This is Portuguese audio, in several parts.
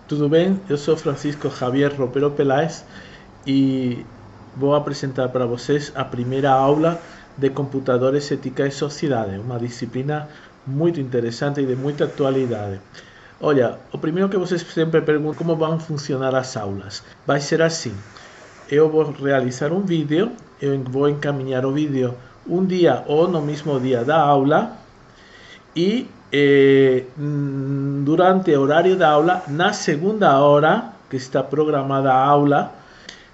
Tudo bem? Eu sou Francisco Javier Ropero Peláez e vou apresentar para vocês a primeira aula de Computadores, Ética e Sociedade, uma disciplina muito interessante e de muita atualidade. Olha, o primeiro que vocês sempre perguntam como vão funcionar as aulas. Vai ser assim, eu vou realizar um vídeo, eu vou encaminhar o vídeo um dia ou no mesmo dia da aula e durante o horário da aula, na segunda hora que está programada a aula,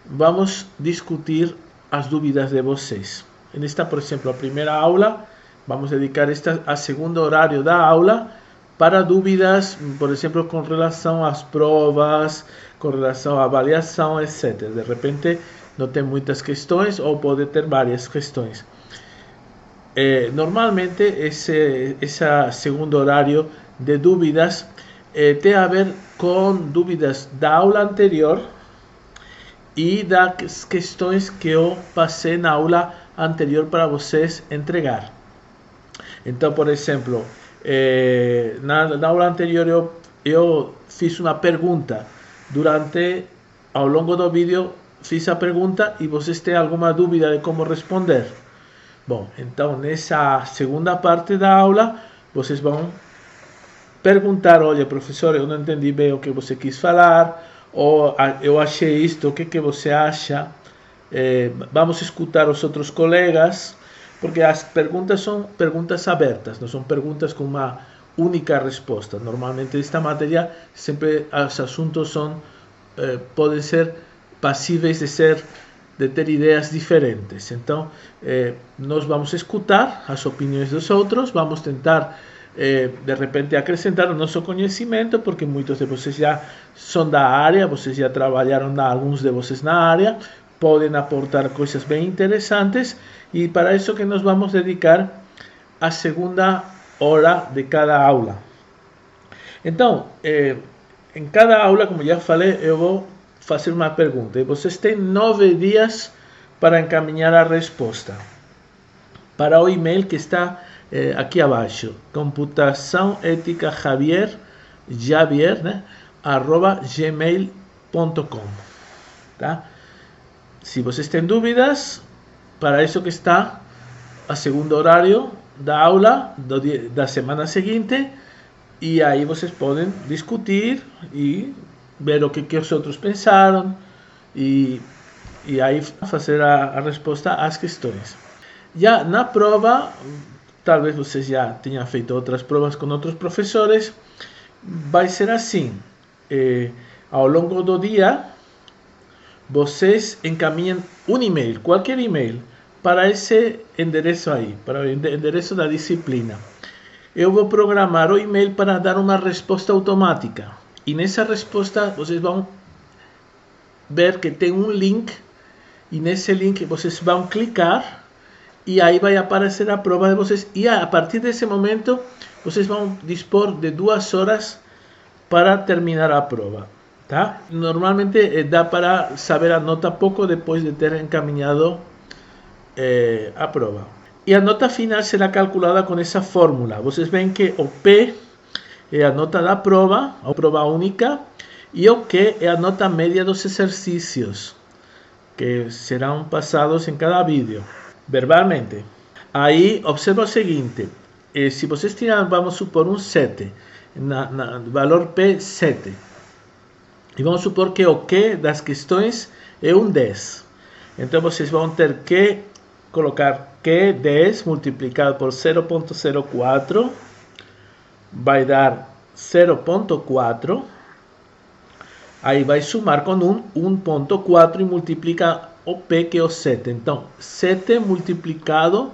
vamos discutir as dúvidas de vocês. Nesta, por exemplo, a primeira aula, vamos dedicar a segundo horário da aula para dúvidas, por exemplo, com relação às provas, com relação à avaliação, etc. De repente, não tem muitas questões ou pode ter várias questões. Normalmente esse segundo horário de dúvidas tem a ver com dúvidas da aula anterior e das questões que eu passei na aula anterior para vocês entregar. Então, por exemplo, na aula anterior eu fiz uma pergunta. Ao longo do vídeo, fiz a pergunta e vocês têm alguma dúvida de como responder? Bom, então nessa segunda parte da aula, vocês vão perguntar, olha professor, eu não entendi bem o que você quis falar, ou eu achei isto, o que você acha? Vamos escutar os outros colegas, porque as perguntas são perguntas abertas, não são perguntas com uma única resposta. Normalmente nesta matéria, sempre os assuntos podem ser passíveis de ter ideias diferentes. Então, nós vamos escutar as opiniões dos outros, vamos tentar, de repente, acrescentar o nosso conhecimento, porque muitos de vocês já são da área, vocês já trabalharam, alguns de vocês na área, podem aportar coisas bem interessantes, e para isso que nós vamos dedicar a segunda hora de cada aula. Então, em cada aula, como já falei, eu vou fazer uma pergunta e vocês têm 9 dias para encaminhar a resposta para o e-mail que está aqui abaixo, computaçãoeticajavier, né, @gmail.com, tá? Se vocês têm dúvidas, para isso que está a segundo horário da aula da semana seguinte, e aí vocês podem discutir e ver o que os outros pensaram e aí fazer a resposta às questões. Já na prova, talvez vocês já tenham feito outras provas com outros professores, vai ser assim, ao longo do dia, vocês encaminham um e-mail, qualquer e-mail, para esse endereço aí, para o endereço da disciplina. Eu vou programar o e-mail para dar uma resposta automática. E nessa resposta vocês vão ver que tem um link, e nesse link vocês vão clicar e aí vai aparecer a prova de vocês, e a partir desse momento vocês vão dispor de 2 horas para terminar a prova, tá? Normalmente dá para saber a nota pouco depois de ter encaminhado a prova. E a nota final será calculada com essa fórmula. Vocês veem que o P é a nota da prova, a prova única, e o Q é a nota média dos exercícios, que serão passados em cada vídeo, verbalmente. Aí, observa o seguinte, se vocês tiram, vamos supor, um 7, valor P 7, e vamos supor que o Q das questões é um 10. Então, vocês vão ter que colocar Q 10 multiplicado por 0,04, vai dar 0,4, aí vai somar com 1,4 e multiplica o P, que é o 7. Então, 7 multiplicado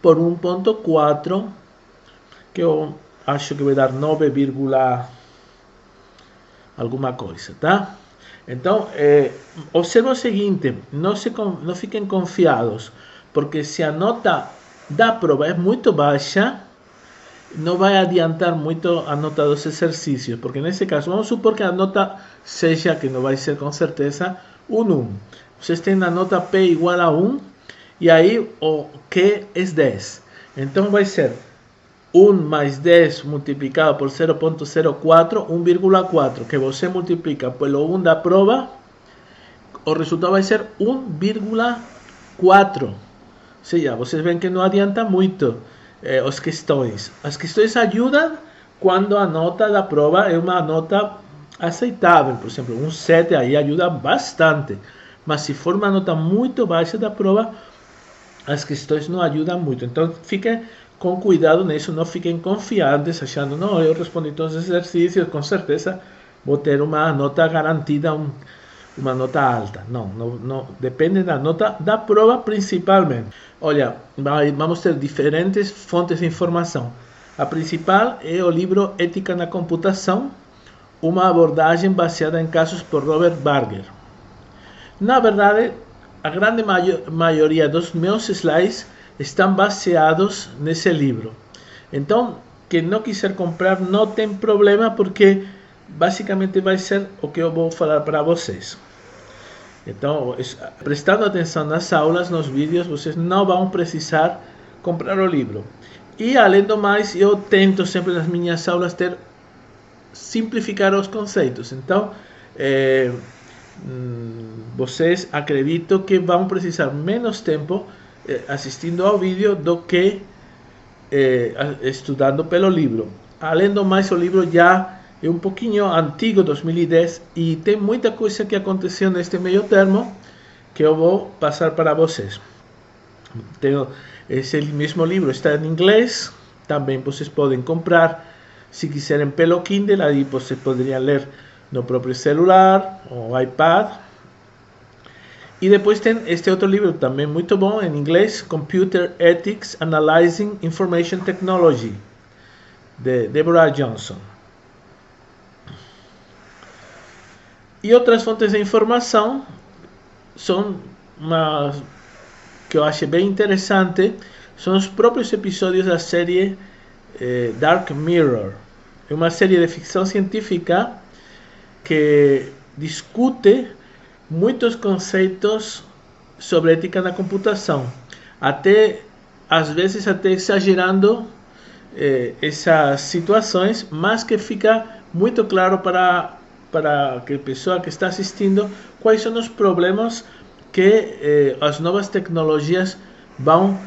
por 1,4, que eu acho que vai dar 9, alguma coisa, tá? Então, observa o seguinte, não fiquem confiados, porque se a nota da prova é muito baixa, não vai adiantar muito a nota dos exercícios, porque nesse caso, vamos supor que a nota seja, que não vai ser com certeza, um 1. Vocês têm a nota P igual a 1, e aí o Q é 10. Então vai ser 1 mais 10 multiplicado por 0,04, 1,4, que você multiplica pelo 1 da prova, o resultado vai ser 1,4. Ou seja, vocês veem que não adianta muito as questões. As questões ajudam quando a nota da prova é uma nota aceitável. Por exemplo, um 7 aí ajuda bastante. Mas se for uma nota muito baixa da prova, as questões não ajudam muito. Então, fiquem com cuidado nisso, não fiquem confiantes, achando, não, eu respondi todos os exercícios, com certeza vou ter uma nota garantida, uma nota alta. Não, depende da nota da prova principalmente. Olha, vamos ter diferentes fontes de informação. A principal é o livro Ética na Computação, uma abordagem baseada em casos por Robert Barger. Na verdade, a grande maioria dos meus slides estão baseados nesse livro. Então, quem não quiser comprar não tem problema, porque basicamente vai ser o que eu vou falar para vocês. Então, prestando atenção nas aulas, nos vídeos, vocês não vão precisar comprar o livro. E, além do mais, eu tento sempre nas minhas aulas simplificar os conceitos. Então, vocês acredito que vão precisar menos tempo assistindo ao vídeo do que estudando pelo livro. Além do mais, o livro já é um pouquinho antigo, 2010, e tem muita coisa que aconteceu neste meio termo que eu vou passar para vocês. Esse mesmo livro está em inglês, também vocês podem comprar, se quiserem, pelo Kindle, aí vocês poderiam ler no próprio celular ou iPad. E depois tem este outro livro também muito bom em inglês, Computer Ethics Analyzing Information Technology, de Deborah Johnson. E outras fontes de informação são uma que eu acho bem interessante, são os próprios episódios da série Dark Mirror. É uma série de ficção científica que discute muitos conceitos sobre ética na computação, às vezes até exagerando essas situações, mas que fica muito claro para a pessoa que está assistindo quais são os problemas que as novas tecnologias vão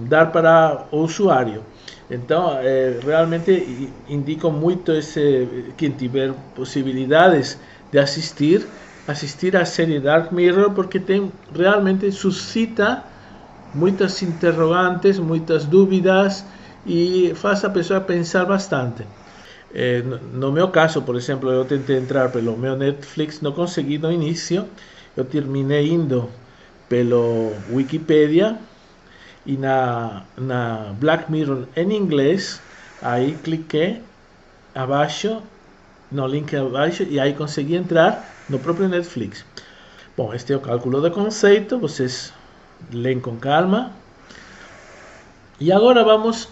dar para o usuário. Então, realmente indico muito quem tiver possibilidades de assistir a série Dark Mirror, porque realmente suscita muitas interrogantes, muitas dúvidas e faz a pessoa pensar bastante. No meu caso, por exemplo, eu tentei entrar pelo meu Netflix, não consegui no início, eu terminei indo pelo Wikipedia e na Black Mirror em inglês, aí cliquei abaixo, no link abaixo, e aí consegui entrar no próprio Netflix. Bom, este é o cálculo de conceito, vocês leem com calma. E agora vamos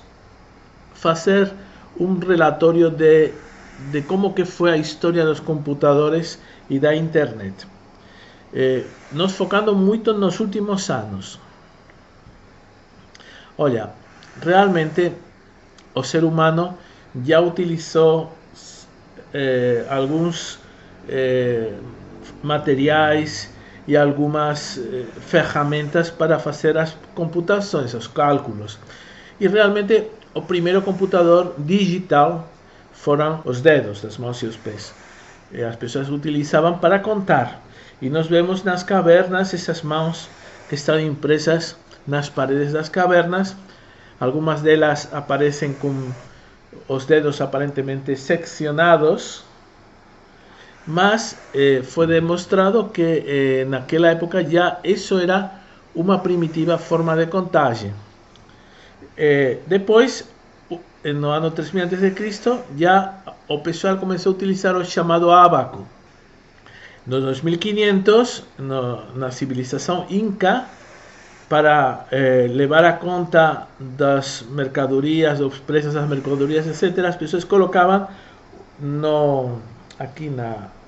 fazer um relatório de como que foi a história dos computadores e da internet. Nos focando muito nos últimos anos. Olha, realmente o ser humano já utilizou alguns materiais e algumas ferramentas para fazer as computações, os cálculos. E realmente o primeiro computador digital foram os dedos, as mãos e os pés. As pessoas utilizavam para contar. E nós vemos nas cavernas essas mãos que estão impressas nas paredes das cavernas. Algumas delas aparecem com os dedos aparentemente seccionados, mas foi demonstrado que naquela época já isso era uma primitiva forma de contagem. Depois, no ano 3000 a.C., já o pessoal começou a utilizar o chamado ábaco. No 2500, na civilização Inca, para levar a conta das mercadorias, dos preços das mercadorias, etc., as pessoas colocavam aqui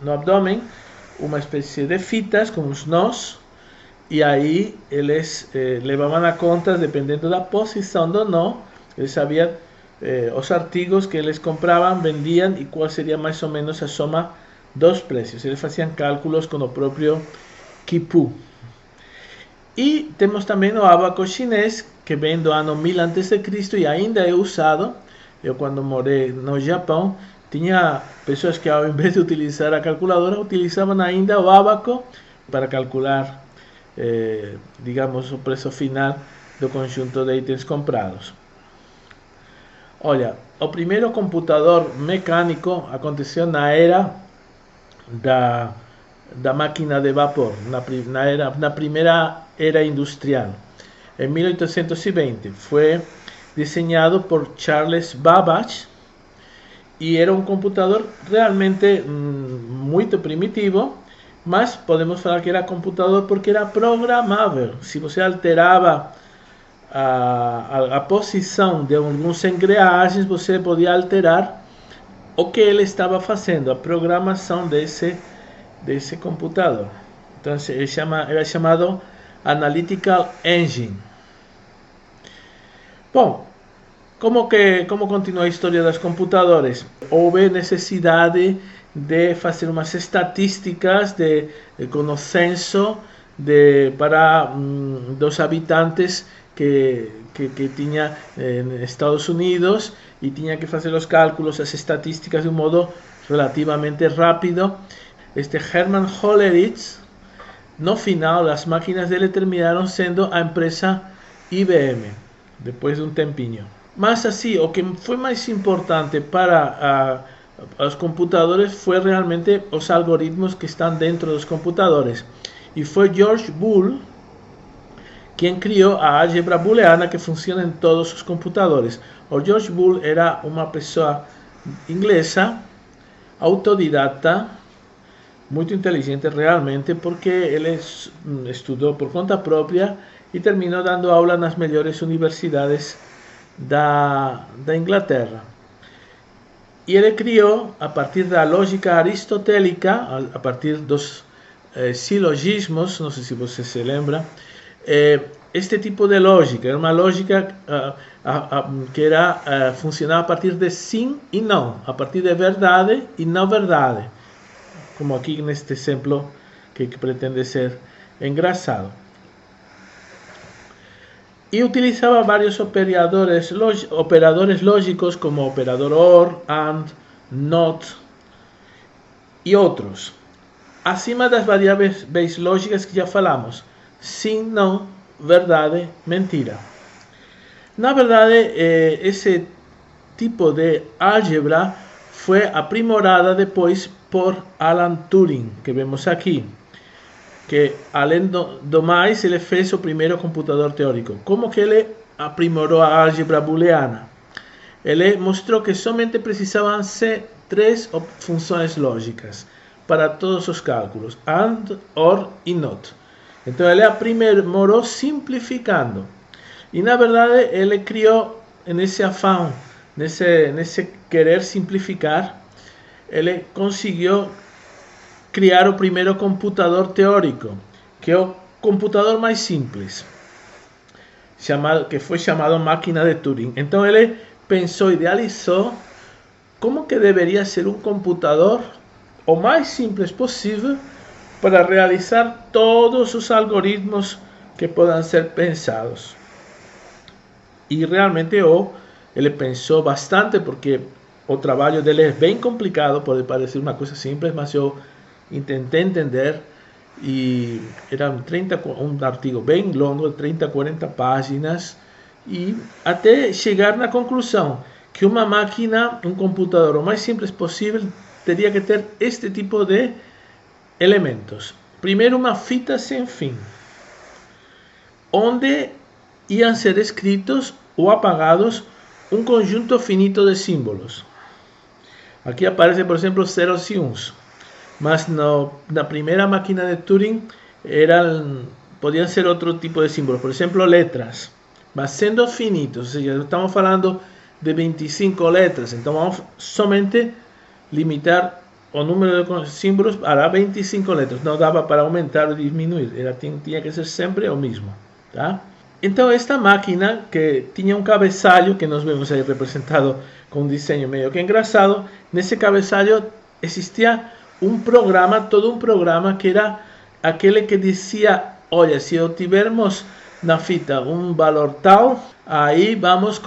no abdômen uma espécie de fitas com os nós, e aí eles levavam a conta, dependendo da posição do nó, Ele sabia os artigos que eles compravam, vendiam e qual seria mais ou menos a soma dos preços. Eles faziam cálculos com o próprio Quipu. E temos também o ábaco chinês, que vem do ano 1000 a.C. e ainda é usado. Eu, quando morei no Japão, tinha pessoas que, ao invés de utilizar a calculadora, utilizavam ainda o ábaco para calcular, digamos, o preço final do conjunto de itens comprados. Olha, o primeiro computador mecânico aconteceu na era da máquina de vapor, na primeira era industrial. Em 1820 foi desenhado por Charles Babbage e era um computador realmente muito primitivo, mas podemos falar que era computador porque era programável. Se você alterava a posição de alguns engrenagens, você podia alterar o que ele estava fazendo, a programação desse computador. Então era chamado Analytical Engine. Bom, como continua a história dos computadores? Houve necessidade de fazer umas estatísticas com o censo para dos habitantes que tinha em Estados Unidos, e tinha que fazer os cálculos, as estatísticas de um modo relativamente rápido. Este Hermann Hollerith, no final, as máquinas dele terminaram sendo a empresa IBM, depois de um tempinho. Mas assim, o que foi mais importante para os computadores foi realmente os algoritmos que estão dentro dos computadores. E foi George Boole quem criou a álgebra booleana, que funciona em todos os computadores. O George Boole era uma pessoa inglesa, autodidata, muito inteligente realmente, porque ele estudou por conta própria e terminou dando aula nas melhores universidades da Inglaterra. E ele criou, a partir da lógica aristotélica, a partir dos silogismos, não sei se você se lembra, este tipo de lógica. Era uma lógica que funcionava a partir de sim e não, a partir de verdade e não verdade, como aqui neste exemplo que pretende ser engraçado. E utilizava vários operadores lógicos, como o operador OR, AND, NOT e outros. Acima das variáveis lógicas que já falamos: sim, não, verdade, mentira. Na verdade, esse tipo de álgebra foi aprimorada depois por Alan Turing, que vemos aqui, que além do mais, ele fez o primeiro computador teórico. Como que ele aprimorou a álgebra booleana? Ele mostrou que somente precisavam ser 3 funções lógicas para todos os cálculos: AND, OR e NOT. Então ele aprimorou simplificando. E na verdade ele criou, nesse afã, nesse querer simplificar, ele conseguiu criar o primeiro computador teórico, que é o computador mais simples, que foi chamado máquina de Turing. Então ele pensou, idealizou como que deveria ser um computador o mais simples possível para realizar todos os algoritmos que possam ser pensados. E realmente ele pensou bastante, porque o trabalho dele é bem complicado, pode parecer uma coisa simples, mas eu tentei entender, e era um artigo bem longo, 30, 40 páginas, e até chegar na conclusão que uma máquina, um computador o mais simples possível, teria que ter este tipo de elementos. Primeiro, uma fita sem fim, onde iam ser escritos ou apagados um conjunto finito de símbolos. Aqui aparece, por exemplo, zeros e uns. Mas na primeira máquina de Turing podiam ser outro tipo de símbolos, por exemplo, letras, mas sendo finitos, ou seja, estamos falando de 25 letras, então vamos somente limitar o número de símbolos para 25 letras, não dava para aumentar ou diminuir, tinha que ser sempre o mesmo, tá? Então esta máquina que tinha um cabeçalho, que nós vemos aí representado com um desenho meio que engraçado, nesse cabeçalho existia um programa, todo um programa que era aquele que dizia, olha, se obtivermos na fita um valor tal, aí vamos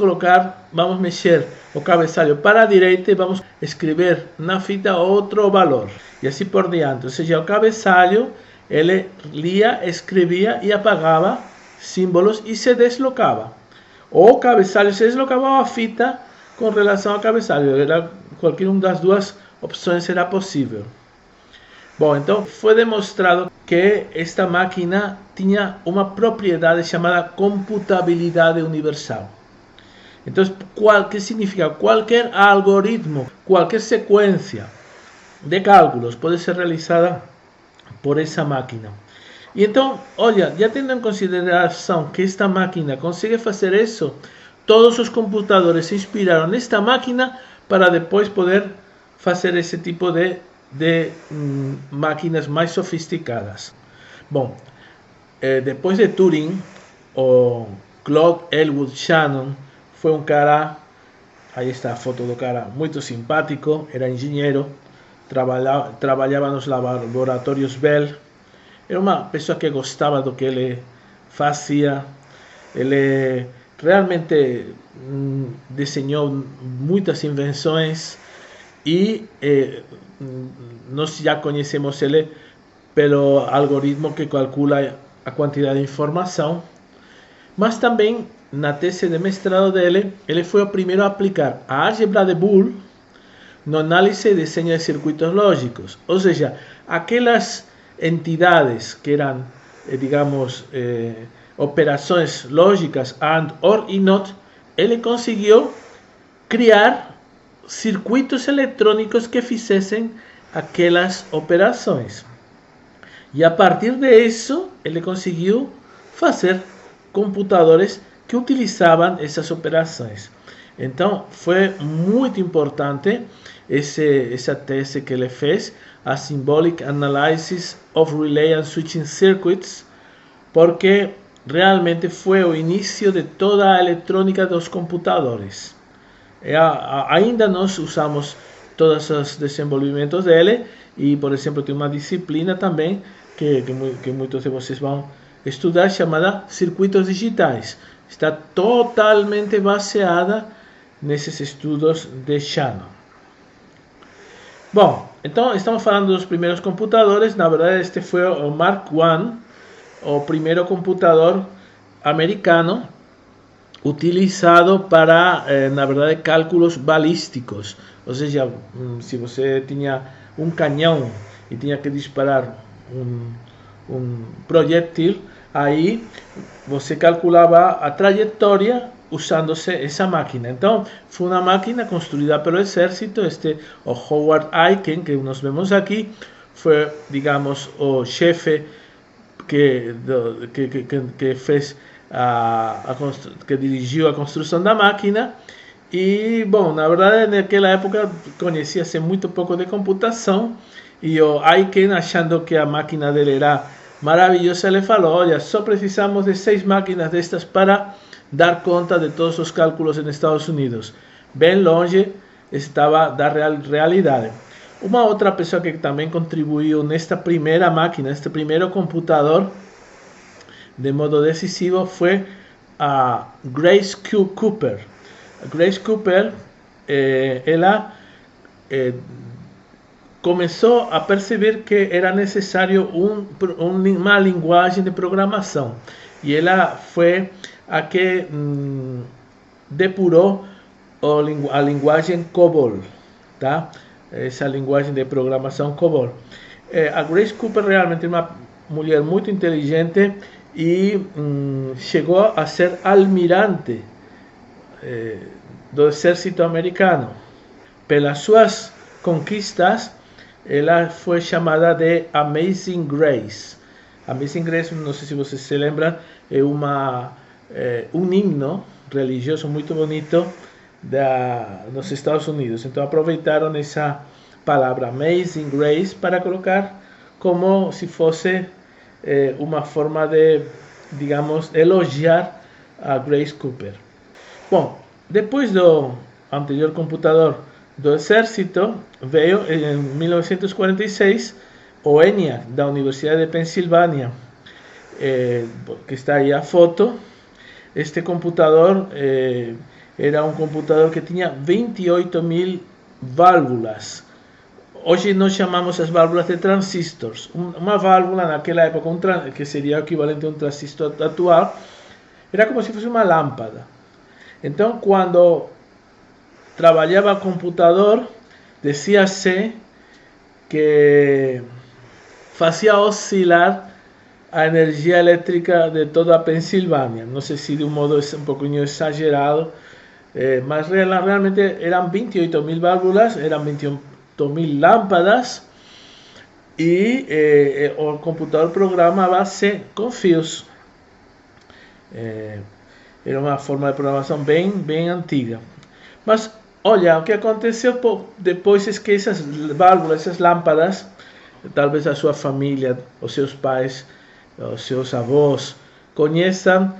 mexer o cabeçalho para a direita e vamos escrever na fita outro valor. E assim por diante. Ou seja, o cabeçalho, ele lia, escrevia e apagava símbolos e se deslocava. Ou o cabeçalho se deslocava ou a fita com relação ao cabeçalho. Qualquer uma das duas opções era possível. Bom, então foi demonstrado que esta máquina tinha uma propriedade chamada computabilidade universal. Então, ¿qué significa? Qualquer algoritmo, qualquer sequência de cálculos pode ser realizada por essa máquina. E então, olha, já tendo em consideração que esta máquina consegue fazer isso, todos os computadores se inspiraram nesta máquina para depois poder fazer esse tipo de máquinas mais sofisticadas. Bom, depois de Turing, o Claude Elwood Shannon foi um cara, aí está a foto do cara, muito simpático, era engenheiro, trabalhava nos laboratórios Bell, era uma pessoa que gostava do que ele fazia, ele realmente desenhou muitas invenções e nós já conhecemos ele pelo algoritmo que calcula a quantidade de informação, mas também na tese de mestrado dele, ele foi o primeiro a aplicar a álgebra de Boole no análise e desenho de circuitos lógicos, ou seja, aquelas entidades que eram, digamos, operações lógicas AND, OR e NOT, ele conseguiu criar circuitos eletrônicos que fizessem aquelas operações. E a partir disso, ele conseguiu fazer computadores que utilizavam essas operações. Então, foi muito importante essa tese que ele fez, a Symbolic Analysis of Relay and Switching Circuits, porque realmente foi o início de toda a eletrônica dos computadores. Ainda nós usamos todos os desenvolvimentos dele e, por exemplo, tem uma disciplina também que muitos de vocês vão estudar chamada Circuitos Digitais. Está totalmente baseada nesses estudos de Shannon. Bom, então estamos falando dos primeiros computadores. Na verdade, este foi o Mark I, o primeiro computador americano utilizado para, na verdade, cálculos balísticos. Ou seja, se você tinha um canhão e tinha que disparar um projétil, aí você calculava a trajetória usando-se essa máquina. Então, foi uma máquina construída pelo exército. O Howard Aiken, que nós vemos aqui, foi, digamos, o chefe que fez que dirigiu a construção da máquina. E, bom, na verdade, naquela época conhecia-se muito pouco de computação, e o Aiken, achando que a máquina dele era maravilhosa, ele falou: olha, só precisamos de 6 máquinas destas para dar conta de todos os cálculos nos Estados Unidos. Bem longe estava da realidade. Uma outra pessoa que também contribuiu nesta primeira máquina, este primeiro computador, de modo decisivo, foi a Grace Cooper. A Grace Cooper, ela começou a perceber que era necessário uma linguagem de programação. E ela foi a que depurou a linguagem COBOL, tá? Essa linguagem de programação COBOL. A Grace Cooper realmente é uma mulher muito inteligente e chegou a ser almirante do exército americano. Pelas suas conquistas, ela foi chamada de Amazing Grace. Amazing Grace, não sei se vocês se lembram, é um himno religioso muito bonito nos Estados Unidos. Então aproveitaram essa palavra Amazing Grace para colocar como se fosse uma forma de, digamos, elogiar a Grace Cooper. Bom, depois do anterior computador do exército, veio em 1946 o ENIAC da Universidade de Pensilvânia, que está aí a foto. Este computador era um computador que tinha 28.000 válvulas. Hoje nós chamamos as válvulas de transistores. Uma válvula naquela época, que seria o equivalente a um transistor atual, era como se fosse uma lâmpada. Então, quando trabalhava computador, dizia-se que fazia oscilar a energia elétrica de toda a Pensilvânia. Não sei se de um modo um pouquinho exagerado, mas realmente eram 28.000 válvulas, eram 28.000 lâmpadas, e o computador programava-se com fios. Era uma forma de programação bem antiga. Mas olha, o que aconteceu depois é que essas válvulas, essas lâmpadas, talvez a sua família, os seus pais, os seus avós conheçam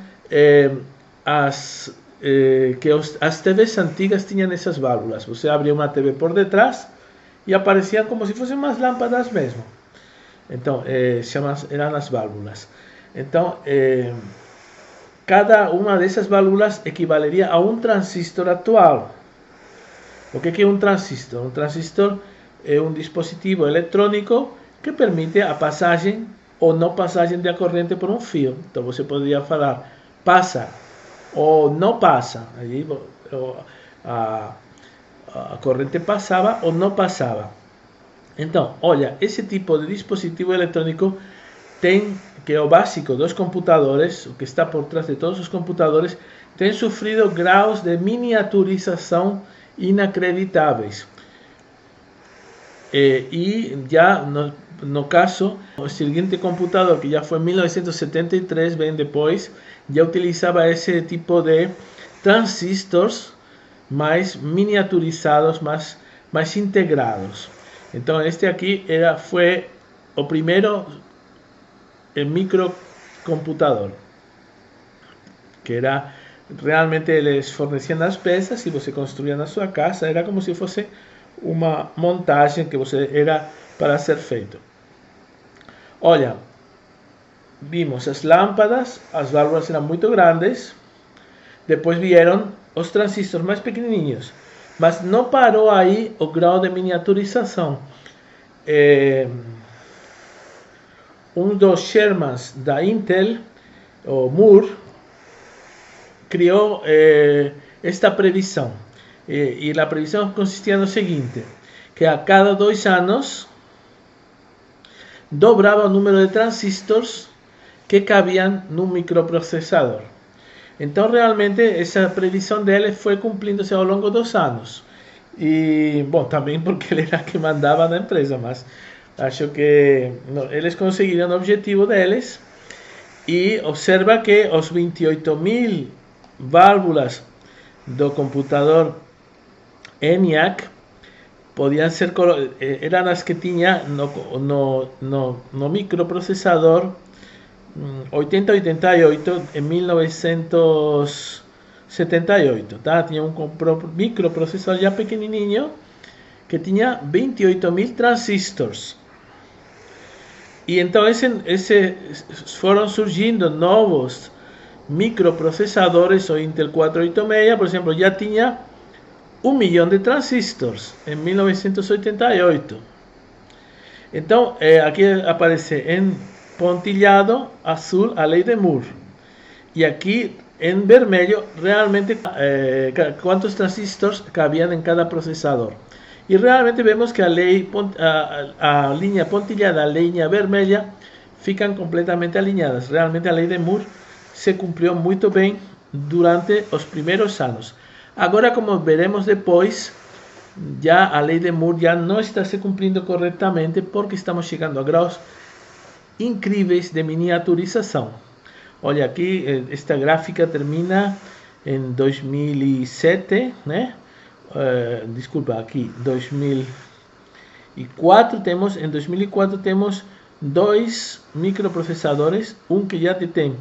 as TVs antigas tinham essas válvulas. Você abria uma TV por detrás e apareciam como se fossem umas lâmpadas mesmo. Então, eram as válvulas. Então, cada uma dessas válvulas equivaleria a um transistor atual. O que é um transistor? Um transistor é um dispositivo eletrônico que permite a passagem ou não passagem da corrente por um fio. Então você poderia falar passa ou não passa. Aí a corrente passava ou não passava. Então, olha, esse tipo de dispositivo eletrônico tem, que é o básico dos computadores, o que está por trás de todos os computadores, tem sofrido graus de miniaturização inacreditáveis. E já no caso, o seguinte computador, que já foi em 1973, bem depois, já utilizava esse tipo de transistores mais miniaturizados, mais integrados. Então este aqui foi o primeiro microcomputador, que era realmente, eles forneciam as peças e você construía na sua casa. Era como se fosse uma montagem que era para ser feito. Olha, vimos as lâmpadas, as válvulas eram muito grandes, depois vieram os transistores mais pequenininhos, mas não parou aí o grau de miniaturização. Um dos Shermans da Intel, o Moore, criou esta previsão. E a previsão consistia no seguinte, que a cada 2 anos dobrava o número de transistores que cabiam no microprocessador. Então realmente essa previsão dele foi cumprindo-se ao longo dos anos. E, bom, também porque ele era que mandava na empresa, mas acho que eles conseguiram o objetivo deles. E observa que os 28.000 válvulas do computador ENIAC podiam ser, eram as que tinha no microprocessador 8088 em 1978, tá? Tinha um microprocessador já pequenininho que tinha 28.000 transistores. E então foram surgindo novos microprocessadores. O Intel 486, por exemplo, já tinha 1 milhão de transistores em 1988. Então, aqui aparece em pontilhado azul a lei de Moore. E aqui em vermelho realmente quantos transistores cabiam em cada processador. E realmente vemos que a linha pontilhada e a linha vermelha ficam completamente alinhadas. Realmente a lei de Moore se cumpriu muito bem durante os primeiros anos. Agora, como veremos depois, já a lei de Moore já não está se cumprindo corretamente, porque estamos chegando a graus incríveis de miniaturização. Olha, aqui esta gráfica termina em 2007, né? Desculpa, aqui 2004 em 2004 temos 2 microprocessadores, um que já tem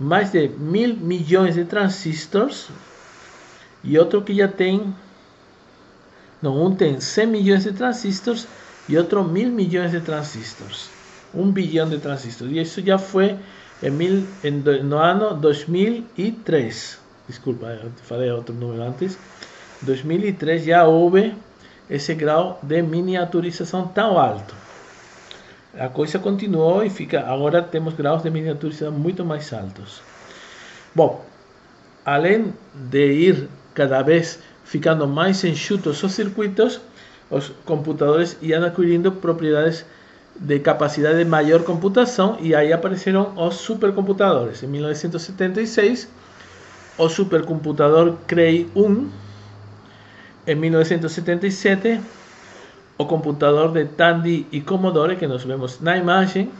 mais de 1.000 milhões de transistores e outro que já tem, não, um tem 100 milhões de transistores e outro 1.000 milhões de transistores, 1 bilhão de transistores, e isso já foi no ano 2003, desculpa, eu falei outro número antes, 2003 já houve esse grau de miniaturização tão alto. A coisa continuou e agora temos graus de miniaturização muito mais altos. Bom, além de ir cada vez ficando mais enxutos os circuitos, os computadores iam adquirindo propriedades de capacidade de maior computação e aí apareceram os supercomputadores. Em 1976, o supercomputador Cray 1. Em 1977, o computador de Tandy e Commodore, que nós vemos na imagem.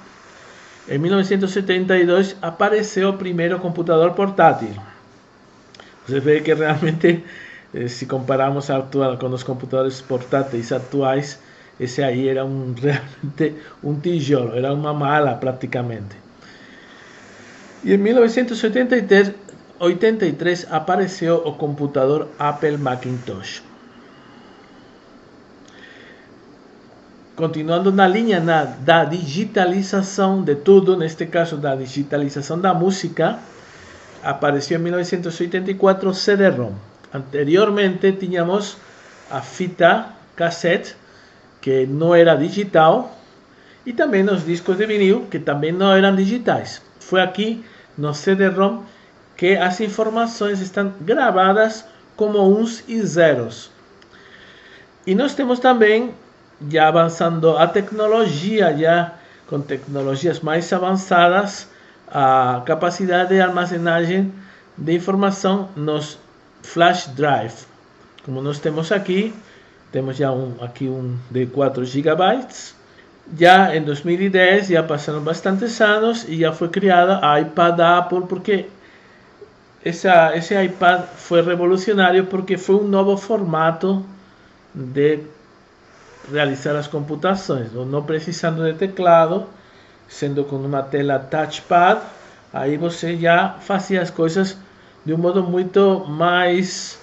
Em 1972 apareceu o primeiro computador portátil. Você vê que realmente, se compararmos com os computadores portáteis atuais, esse aí era realmente um tijolo, era uma mala praticamente. E em 1983 apareceu o computador Apple Macintosh. Continuando na linha da digitalização de tudo, neste caso da digitalização da música, apareceu em 1984 o CD-ROM. Anteriormente tínhamos a fita cassete, que não era digital, e também os discos de vinil, que também não eram digitais. Foi aqui no CD-ROM que as informações estão gravadas como uns e zeros. E nós temos também, já avançando a tecnologia, já com tecnologias mais avançadas, a capacidade de armazenagem de informação nos flash drive. Como nós temos aqui, temos já aqui um de 4 GB. Já em 2010, já passaram bastantes anos e já foi criada a iPad da Apple, porque esse iPad foi revolucionário porque foi um novo formato de realizar as computações, não precisando de teclado, sendo com uma tela touchpad, aí você já fazia as coisas de um modo muito mais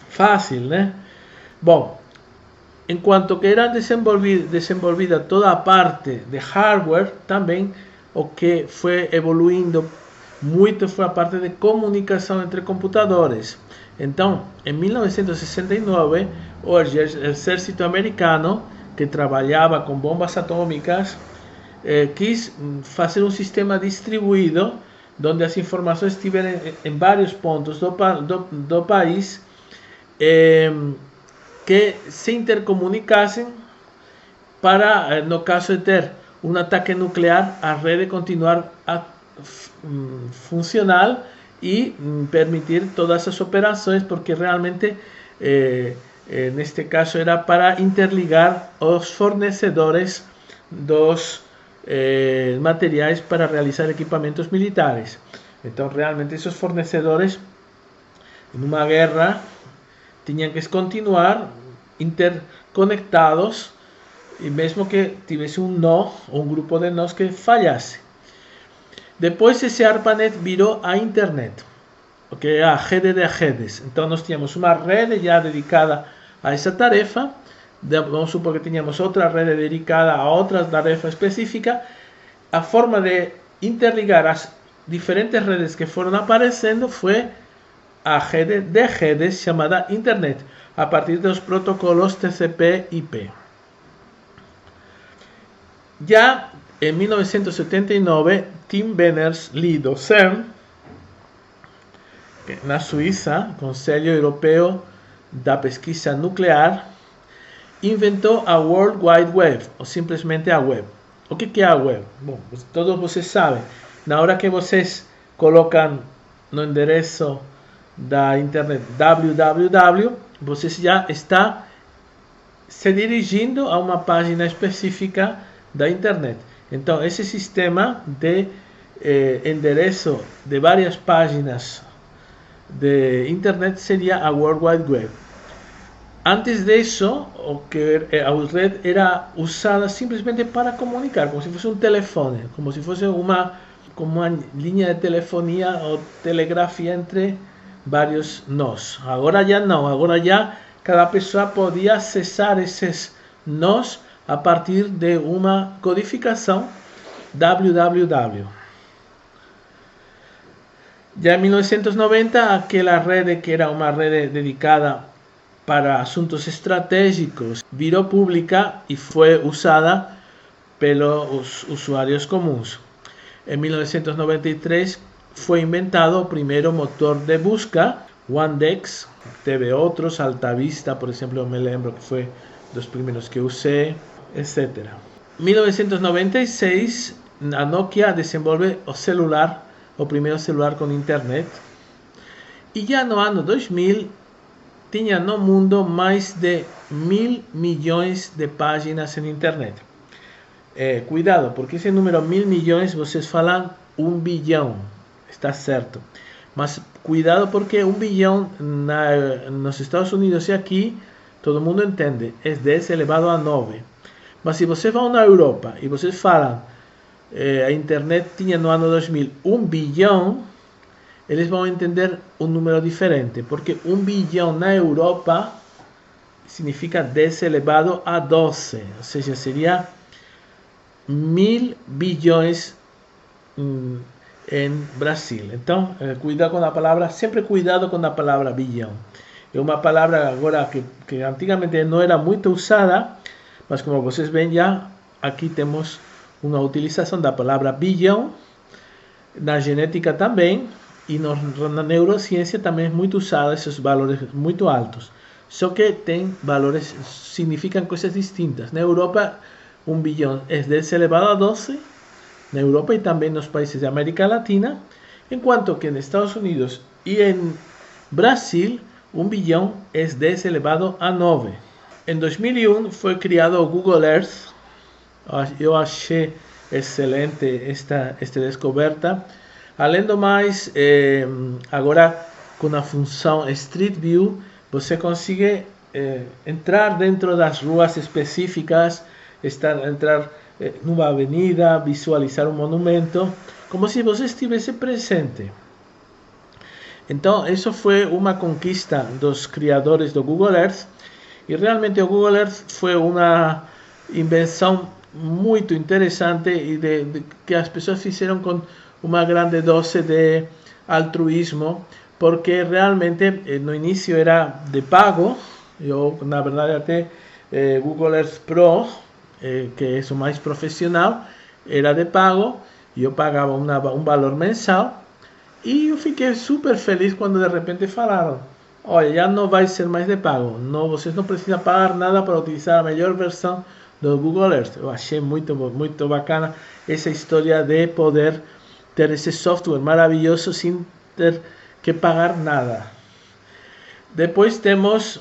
fácil, né? Bom, enquanto que era desenvolvida toda a parte de hardware, também o que foi evoluindo muito foi a parte de comunicação entre computadores. Então, em 1969, o exército americano, que trabalhava com bombas atômicas, quis fazer um sistema distribuído, onde as informações estiverem em vários pontos do país, que se intercomunicassem para, no caso de ter um ataque nuclear, a rede continuar funcional e permitir todas as operações, porque realmente neste caso era para interligar os fornecedores dos materiais para realizar equipamentos militares. Então realmente esses fornecedores, em uma guerra, tinham que continuar interconectados, e mesmo que tivesse um nó ou um grupo de nós que falhasse. Depois esse ARPANET virou a internet, que é a rede de redes. Então nós tínhamos uma rede já dedicada a essa tarefa, vamos supor que tínhamos outra rede dedicada a outra tarefa específica. A forma de interligar as diferentes redes que foram aparecendo foi a rede de redes chamada internet, a partir dos protocolos TCP/IP. Já em 1979, Tim Berners-Lee do CERN, na Suíça, Conselho Europeu da Pesquisa Nuclear, inventou a World Wide Web, ou simplesmente a web. O que é a web? Bom, todos vocês sabem. Na hora que vocês colocam no endereço da internet www, vocês já está se dirigindo a uma página específica da internet. Então, esse sistema de endereço de várias páginas de internet seria a World Wide Web. Antes disso, a rede era usada simplesmente para comunicar, como se fosse um telefone, como se fosse uma como uma linha de telefonia ou telegrafia entre vários nós. Agora já não, agora já cada pessoa podia acessar esses nós a partir de uma codificação www. Já em 1990, aquela rede que era uma rede dedicada para assuntos estratégicos virou pública e foi usada pelos usuários comuns. Em 1993 foi inventado o primeiro motor de busca, Yandex. Teve outros, Altavista, por exemplo, eu me lembro que foi dos primeiros que usei, etc. Em 1996, a Nokia desenvolve o primeiro celular com internet. E já no ano 2000, tinha no mundo mais de 1.000 milhões de páginas em internet. Cuidado, porque esse número 1.000 milhões, vocês falam 1 bilhão, está certo. Mas cuidado porque 1 bilhão nos Estados Unidos e aqui, todo mundo entende, é 10 elevado a 9. Mas se vocês vão na Europa e vocês falam, a internet tinha no ano 2000 1 bilhão, eles vão entender um número diferente, porque 1 bilhão na Europa significa 10 elevado a 12, ou seja, seria 1.000 bilhões em Brasil. Então, cuidado com a palavra, sempre cuidado com a palavra bilhão. É uma palavra agora que antigamente não era muito usada, mas como vocês veem já, aqui temos uma utilização da palavra bilhão, na genética também, e na neurociência também é muito usada esses valores muito altos. Só que tem valores, significam coisas distintas. Na Europa, 1 bilhão é 10 elevado a 12, na Europa e também nos países da América Latina, enquanto que nos Estados Unidos e em Brasil, 1 bilhão é 10 elevado a 9. Em 2001 foi criado o Google Earth. Eu achei excelente esta descoberta. Além do mais, agora com a função Street View, você consegue entrar dentro das ruas específicas, entrar numa avenida, visualizar um monumento, como se você estivesse presente. Então, isso foi uma conquista dos criadores do Google Earth, e realmente o Google Earth foi uma invenção muito interessante e que as pessoas fizeram com uma grande dose de altruísmo, porque realmente no início era de pago. Eu, na verdade, até Google Earth Pro, que é o mais profissional, era de pago, e eu pagava um valor mensal, e eu fiquei super feliz quando de repente falaram: olha, já não vai ser mais de pago, não, vocês não precisam pagar nada para utilizar a melhor versão do Google Earth. Eu achei muito bacana essa história de poder ter esse software maravilhoso sem ter que pagar nada. Depois temos,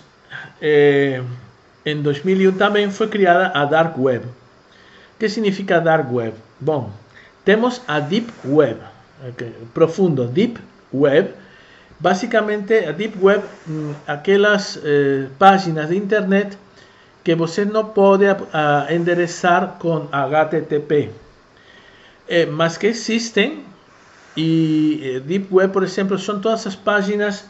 em 2001 também foi criada a Dark Web. O que significa Dark Web? Bom, temos a Deep Web, profundo, Deep Web. Basicamente, a Deep Web, aquelas páginas de internet que você não pode endereçar com HTTP, mas que existem. E Deep Web, por exemplo, são todas as páginas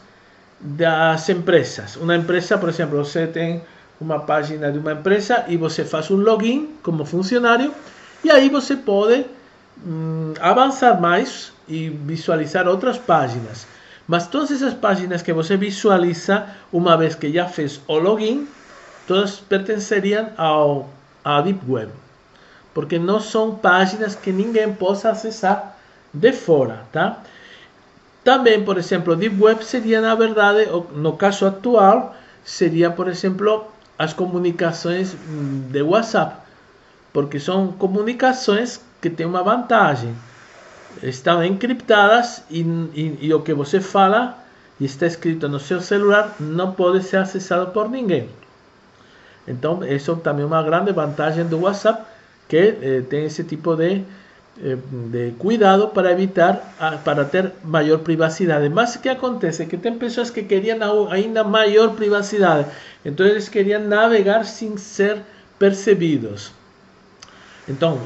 das empresas. Uma empresa, por exemplo, você tem uma página de uma empresa e você faz um login como funcionário, e aí você pode avançar mais e visualizar outras páginas. Mas todas essas páginas que você visualiza, uma vez que já fez o login, todas pertenceriam à Deep Web, porque não são páginas que ninguém possa acessar de fora, tá? Também, por exemplo, Deep Web seria, na verdade, no caso atual, seria, por exemplo, as comunicações de WhatsApp, porque são comunicações que têm uma vantagem: estão encriptadas e o que você fala e está escrito no seu celular não pode ser acessado por ninguém. Então, isso também é uma grande vantagem do WhatsApp, que tem esse tipo de cuidado para evitar, para ter maior privacidade. Mas o que acontece? Que tem pessoas que queriam ainda maior privacidade, então eles queriam navegar sem ser percebidos. Então,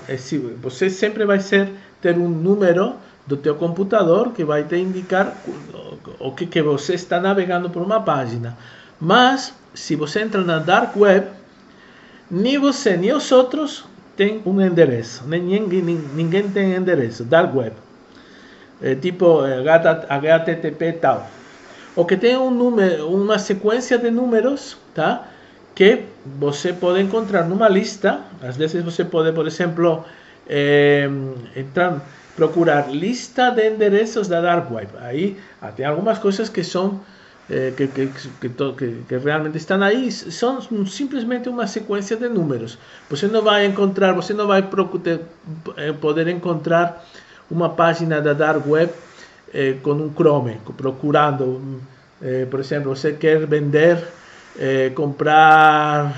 você sempre vai ter um número do teu computador, que vai te indicar o que você está navegando por uma página. Mas, se você entra na Dark Web, nem você nem os outros tem um endereço. Ninguém tem endereço. Dark Web. Tipo HTTP e tal. O que tem um número, uma sequência de números, tá? Que você pode encontrar numa lista. Às vezes você pode, por exemplo, procurar lista de endereços da Dark Web. Aí tem algumas coisas que são que realmente estão aí, são simplesmente uma sequência de números. Você não vai poder encontrar uma página da Dark Web com um Chrome, procurando, por exemplo, você quer vender, comprar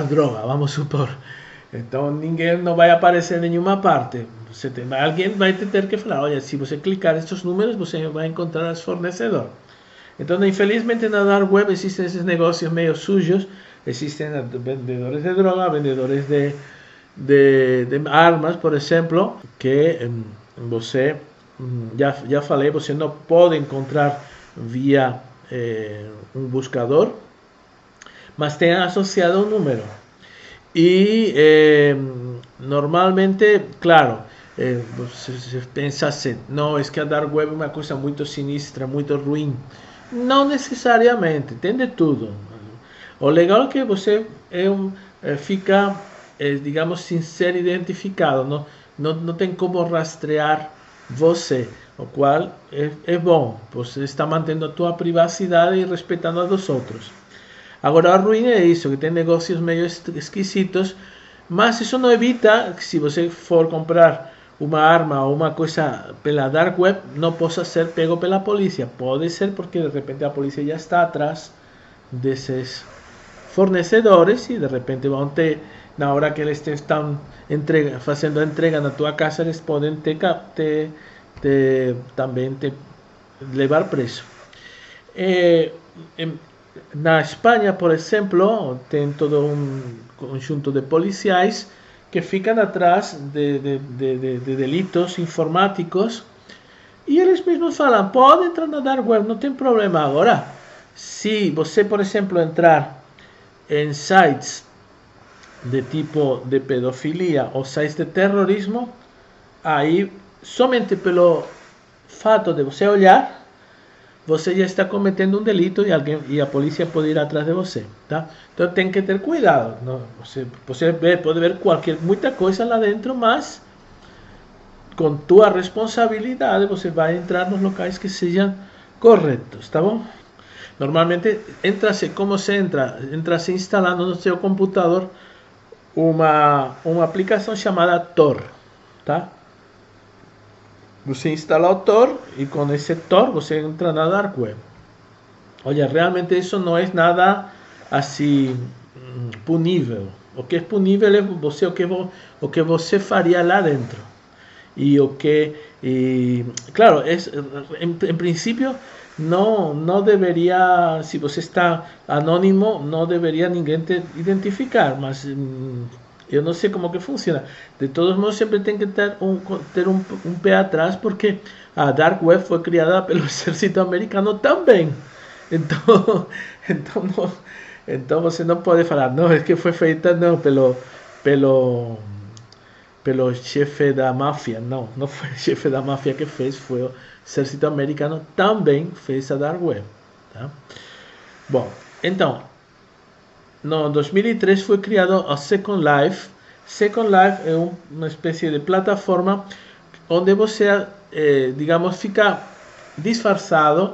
droga, vamos supor. Então ninguém não vai aparecer em nenhuma parte. Alguém vai ter que falar, olha, se você clicar estes números, você vai encontrar os fornecedores. Então, infelizmente, na Dark Web existem esses negócios meio sujos. Existem vendedores de droga, vendedores de armas, por exemplo, que você, já falei, você não pode encontrar via um buscador, mas tem associado um número. E normalmente, claro, você pensa assim, não, é que a Dark Web é uma coisa muito sinistra, muito ruim. Não necessariamente, tem de tudo. O legal é que você fica, digamos, sem ser identificado, não tem como rastrear você, o qual é bom, você está mantendo a tua privacidade e respeitando a dos outros. Agora, o ruim é isso, que tem negócios meio esquisitos, mas isso não evita que, se você for comprar uma arma ou uma coisa pela Dark Web, não possa ser pego pela polícia. Pode ser porque de repente a polícia já está atrás desses fornecedores e de repente vão ter, na hora que eles estão fazendo a entrega na tua casa, eles podem também te levar preso. Na Espanha, por exemplo, tem todo um conjunto de policiais que ficam atrás de delitos informáticos e eles mesmos falam, pode entrar na Dark Web, não tem problema. Agora, se você, por exemplo, entrar em sites de tipo de pedofilia ou sites de terrorismo, aí, somente pelo fato de você olhar, você já está cometendo um delito e a polícia pode ir atrás de você, tá? Então tem que ter cuidado, não? Você pode ver muita coisa lá dentro, mas com tua responsabilidade você vai entrar nos locais que sejam corretos, tá bom? Normalmente como se entra-se instalando no seu computador uma aplicação chamada Tor, tá? Você instala o Tor e com esse Tor você entra na Dark Web. Olha, realmente isso não é nada assim punível. O que é punível é o que você faria lá dentro. Claro, em princípio não deveria, se você está anônimo, não deveria ninguém te identificar, mas eu não sei como que funciona. De todos modos, sempre tem que ter um pé atrás, porque a Dark Web foi criada pelo exército americano também. Então você não pode falar, não, é que foi feita não, pelo chefe da máfia. Não foi o chefe da máfia que fez, foi o exército americano também fez a Dark Web. Tá? Bom, então, no 2003 foi criado a Second Life. Second Life é uma espécie de plataforma onde você, digamos, fica disfarçado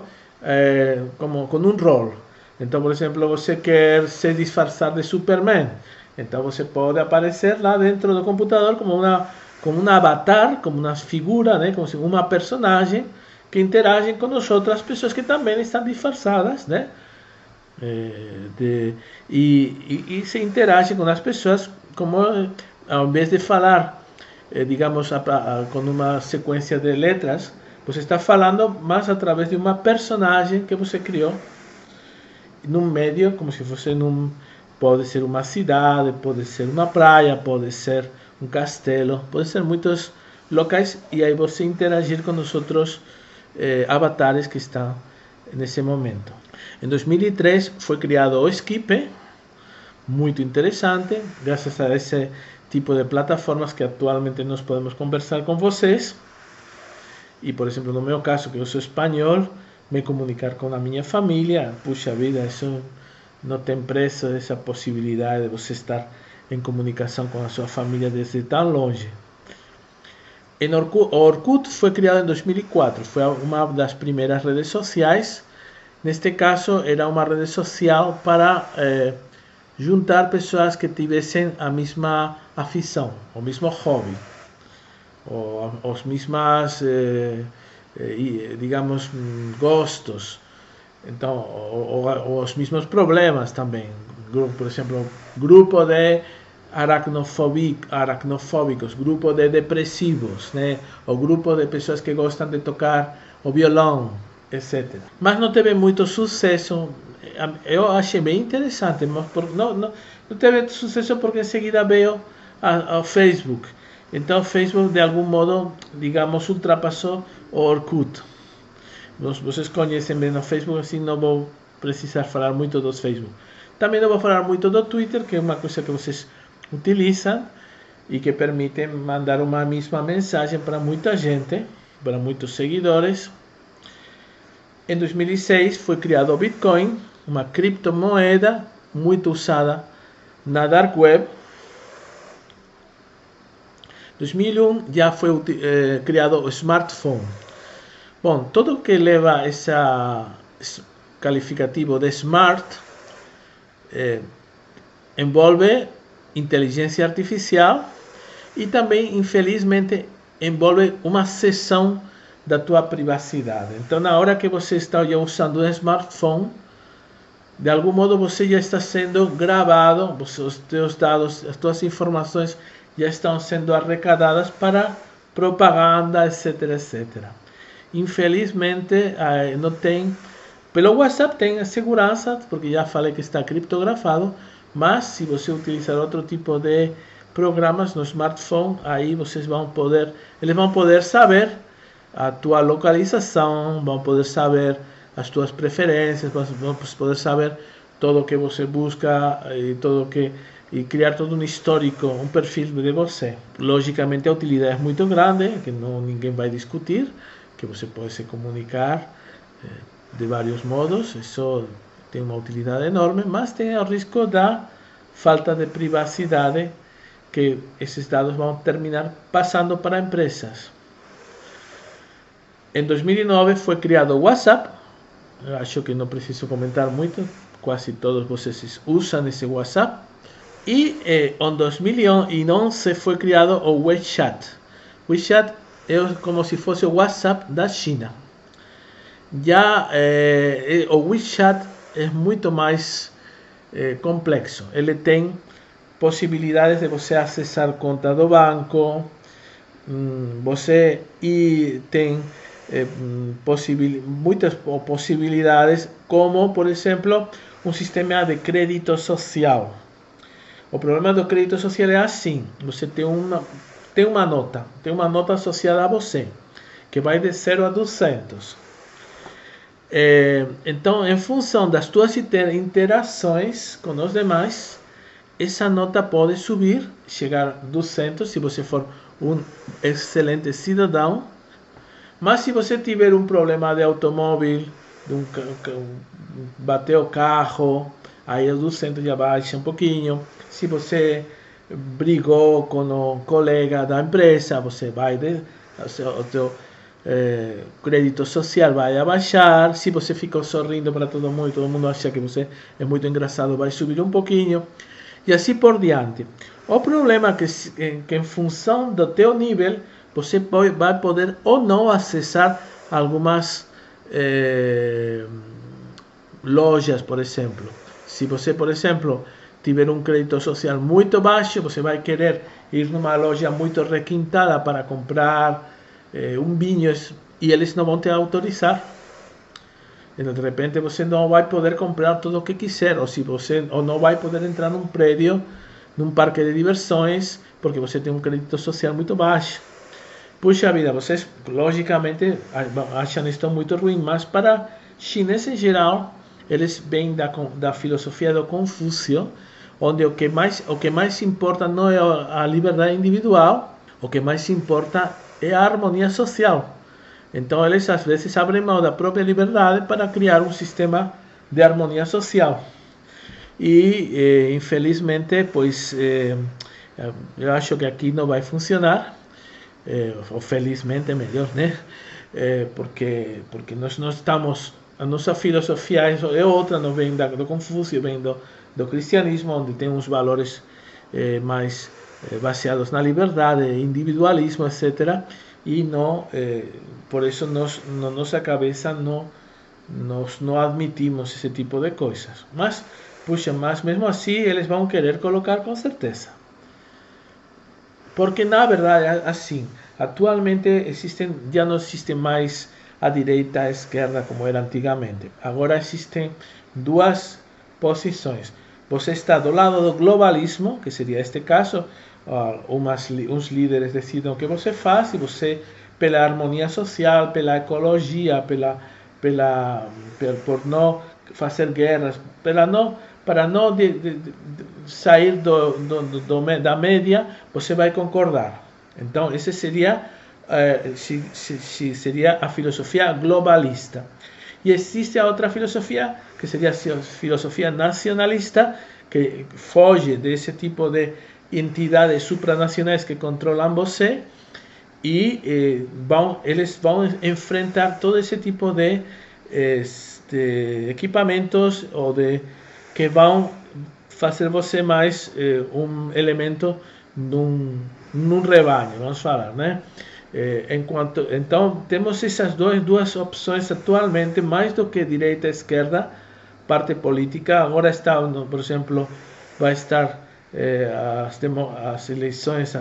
como com um rol. Então, por exemplo, você quer se disfarçar de Superman. Então você pode aparecer lá dentro do computador como um avatar, como uma figura, né? Como uma personagem que interage com as outras pessoas que também estão disfarçadas, né? E se interage com as pessoas, como ao invés de falar, digamos, com uma sequência de letras, você está falando mais através de uma personagem que você criou num médio, como se fosse pode ser uma cidade, pode ser uma praia, pode ser um castelo, pode ser muitos locais e aí você interagir com os outros avatares que estão nesse momento. Em 2003 foi criado o Skype, muito interessante, graças a esse tipo de plataformas que atualmente nós podemos conversar com vocês. E, por exemplo, no meu caso, que eu sou espanhol, me comunicar com a minha família, puxa vida, isso não tem preço, essa possibilidade de você estar em comunicação com a sua família desde tão longe. O Orkut foi criado em 2004, foi uma das primeiras redes sociais. Neste caso, era uma rede social para juntar pessoas que tivessem a mesma afição, o mesmo hobby, ou os mesmos, digamos, gostos, então, ou os mesmos problemas também. Por exemplo, grupo de aracnofóbicos, grupo de depressivos, né? O grupo de pessoas que gostam de tocar o violão, etc. Mas não teve muito sucesso. Eu achei bem interessante, mas não teve sucesso porque em seguida veio ao Facebook. Então o Facebook de algum modo, digamos, ultrapassou o Orkut. Vocês conhecem bem o Facebook, assim não vou precisar falar muito do Facebook. Também não vou falar muito do Twitter, que é uma coisa que vocês utilizam e que permite mandar uma mesma mensagem para muita gente, para muitos seguidores. Em 2006 foi criado o Bitcoin, uma criptomoeda muito usada na Dark Web. Em 2001 já foi criado o smartphone. Bom, tudo que leva esse calificativo de smart envolve inteligência artificial e também, infelizmente, envolve uma cessão da tua privacidade. Então, na hora que você está já usando um smartphone, de algum modo você já está sendo gravado, os teus dados, as tuas informações já estão sendo arrecadadas para propaganda, etc, etc. Infelizmente, não tem. Pelo WhatsApp tem a segurança, porque já falei que está criptografado, mas se você utilizar outro tipo de programas no smartphone, aí eles vão poder saber a tua localização, vão poder saber as tuas preferências, vão poder saber tudo o que você busca e criar todo um histórico, um perfil de você. Logicamente a utilidade é muito grande, que ninguém vai discutir, que você pode se comunicar de vários modos, isso tem uma utilidade enorme, mas tem o risco da falta de privacidade, que esses dados vão terminar passando para empresas. Em 2009 foi criado o WhatsApp, eu acho que não preciso comentar muito, quase todos vocês usam esse WhatsApp. E em 2011 foi criado o WeChat. WeChat é como se fosse o WhatsApp da China. Já o WeChat é muito mais complexo. Ele tem possibilidades de você acessar conta do banco, você tem muitas possibilidades, como por exemplo um sistema de crédito social. O problema do crédito social é assim: você tem uma nota associada a você, que vai de 0 a 200. Então, em função das tuas interações com os demais, essa nota pode subir, chegar a 200 se você for um excelente cidadão. Mas se você tiver um problema de automóvel, bateu o carro, aí os 200 já baixa um pouquinho. Se você brigou com o colega da empresa, você vai o teu crédito social vai abaixar. Se você ficou sorrindo para todo mundo acha que você é muito engraçado, vai subir um pouquinho. E assim por diante. O problema é que em função do teu nível, você vai poder ou não acessar algumas lojas, por exemplo. Se você, por exemplo, tiver um crédito social muito baixo, você vai querer ir numa loja muito requintada para comprar um vinho e eles não vão te autorizar. Então, de repente você não vai poder comprar tudo o que quiser, ou não vai poder entrar num prédio num parque de diversões, porque você tem um crédito social muito baixo. Puxa vida, vocês logicamente acham isto muito ruim, mas para chineses em geral, eles vêm da filosofia do Confúcio, onde o que mais importa não é a liberdade individual, o que mais importa é a harmonia social. Então eles às vezes abrem mão da própria liberdade para criar um sistema de harmonia social. E infelizmente, pois eu acho que aqui não vai funcionar. Ou felizmente melhor, né? Porque nós não estamos, a nossa filosofia é outra, não vem do Confúcio, vem do cristianismo, onde tem uns valores mais baseados na liberdade, individualismo, etc. E não, por isso nós, na nossa cabeça nós não admitimos esse tipo de coisas. Mas, puxa, mas mesmo assim eles vão querer colocar com certeza. Porque na verdade, assim, atualmente já não existe mais a direita e a esquerda como era antigamente. Agora existem duas posições. Você está do lado do globalismo, que seria este caso, uns líderes decidem o que você faz, e você, pela harmonia social, pela ecologia, por não fazer guerras, para não sair da média, você vai concordar. Então, essa seria a filosofia globalista. E existe a outra filosofia, que seria a filosofia nacionalista, que foge desse tipo de entidades supranacionais que controlam você, e eles vão enfrentar todo esse tipo de equipamentos que vão fazer você mais um elemento num rebanho, vamos falar, né? Então temos essas duas opções atualmente, mais do que direita e esquerda, parte política. Agora está, por exemplo, vai estar as eleições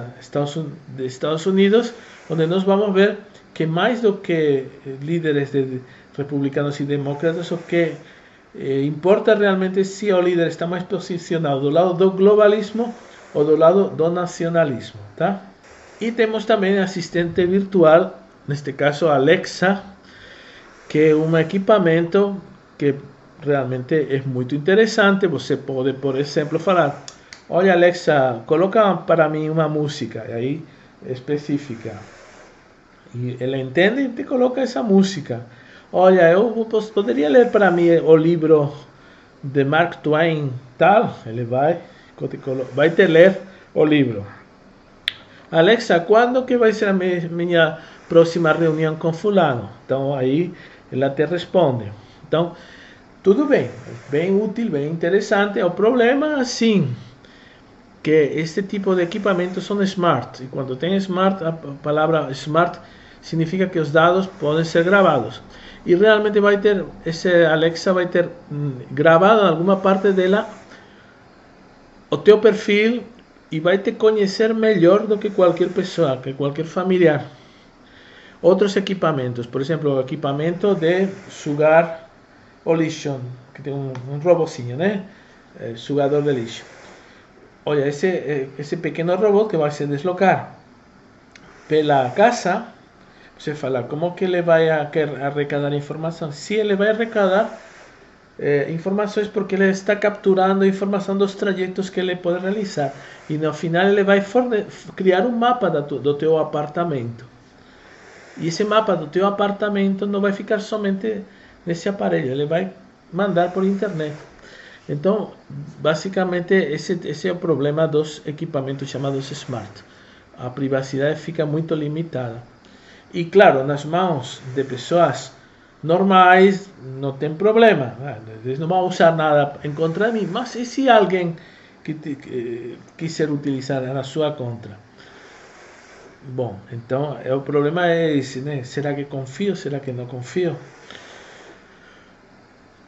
de Estados Unidos, onde nós vamos ver que mais do que líderes de republicanos e demócratas, o que importa realmente se o líder está mais posicionado do lado do globalismo ou do lado do nacionalismo, tá? E temos também assistente virtual, neste caso Alexa, que é um equipamento que realmente é muito interessante. Você pode, por exemplo, falar: olha Alexa, coloca para mim uma música, e aí específica. E ela entende e te coloca essa música. Olha, eu poderia ler para mim o livro de Mark Twain, tal? Ele vai te ler o livro. Alexa, quando que vai ser a minha próxima reunião com fulano? Então aí ela te responde. Então, tudo bem útil, bem interessante. O problema, assim, que este tipo de equipamentos são smart. E quando tem smart, a palavra smart significa que os dados podem ser gravados. E realmente esse Alexa vai ter gravado em alguma parte dela o teu perfil, e vai te conhecer melhor do que qualquer pessoa, que qualquer familiar. Outros equipamentos, por exemplo, o equipamento de sugar o lixo, que tem um robozinho, né? Sugador de lixo. Olha, esse pequeno robô que vai se deslocar pela casa, você fala, como que ele vai arrecadar informação? Se ele vai arrecadar informações, porque ele está capturando informação dos trajetos que ele pode realizar, e no final ele vai criar um mapa do teu apartamento, e esse mapa do teu apartamento não vai ficar somente nesse aparelho, ele vai mandar por internet. Então, basicamente, esse é o problema dos equipamentos chamados smart. A privacidade fica muito limitada. E claro, nas mãos de pessoas normais não tem problema, eles não vão usar nada em contra de mim. Mas e se alguém quiser utilizar na sua contra? Bom, então o problema é esse, né? Será que confio? Será que não confio?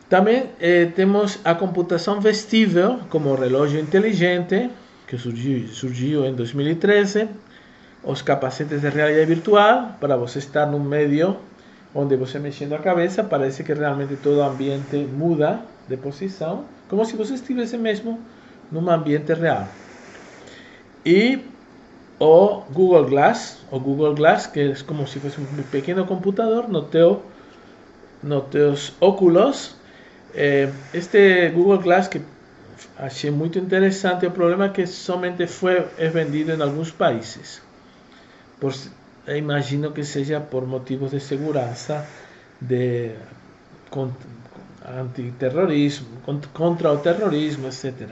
Também temos a computação vestível, como o relógio inteligente, que surgiu em 2013, os capacetes de realidade virtual, para você estar num meio onde você, mexendo a cabeça, parece que realmente todo o ambiente muda de posição, como se você estivesse mesmo num ambiente real. y o Google Glass, que es como si fuese un pequeño computador no teus óculos. Este Google Glass que achei muito interessante, o problema é que somente é vendido em alguns países. Imagino que seja por motivos de segurança, de antiterrorismo, contra o terrorismo, etc.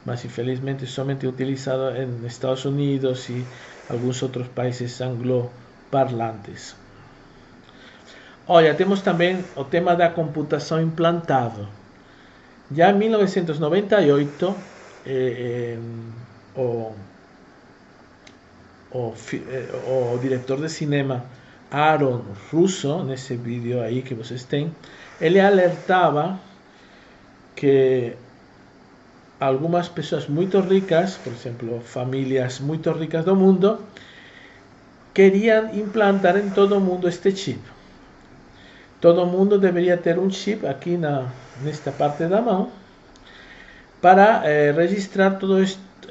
Mas infelizmente somente utilizado em Estados Unidos e alguns outros países angloparlantes. Olha, temos também o tema da computação implantada. Já em 1998, o diretor de cinema Aaron Russo, nesse vídeo aí que vocês têm, ele alertava que algumas pessoas muito ricas, por exemplo, famílias muito ricas do mundo, queriam implantar em todo o mundo este chip. Todo mundo deveria ter um chip aqui nesta parte da mão para registrar todo o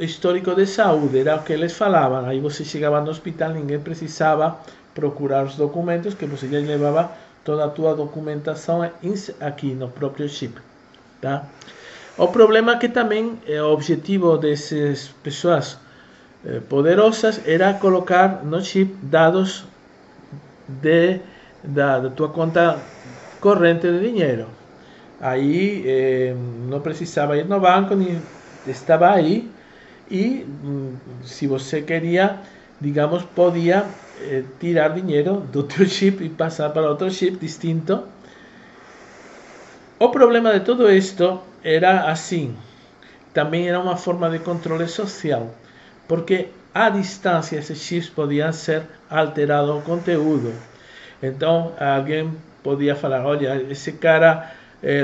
histórico de saúde. Era o que eles falavam. Aí você chegava no hospital, ninguém precisava procurar os documentos, que você já levava toda a tua documentação aqui no próprio chip. Tá? O problema é que também o objetivo dessas pessoas poderosas era colocar no chip dados da tua conta corrente de dinheiro. Aí não precisava ir no banco, nem estava aí. E se você queria, digamos, podia tirar dinheiro do teu chip e passar para outro chip distinto. O problema de todo isto era assim, também era uma forma de controle social, porque à distância esses chips podiam ser alterado o conteúdo. Então alguém podia falar, olha, esse cara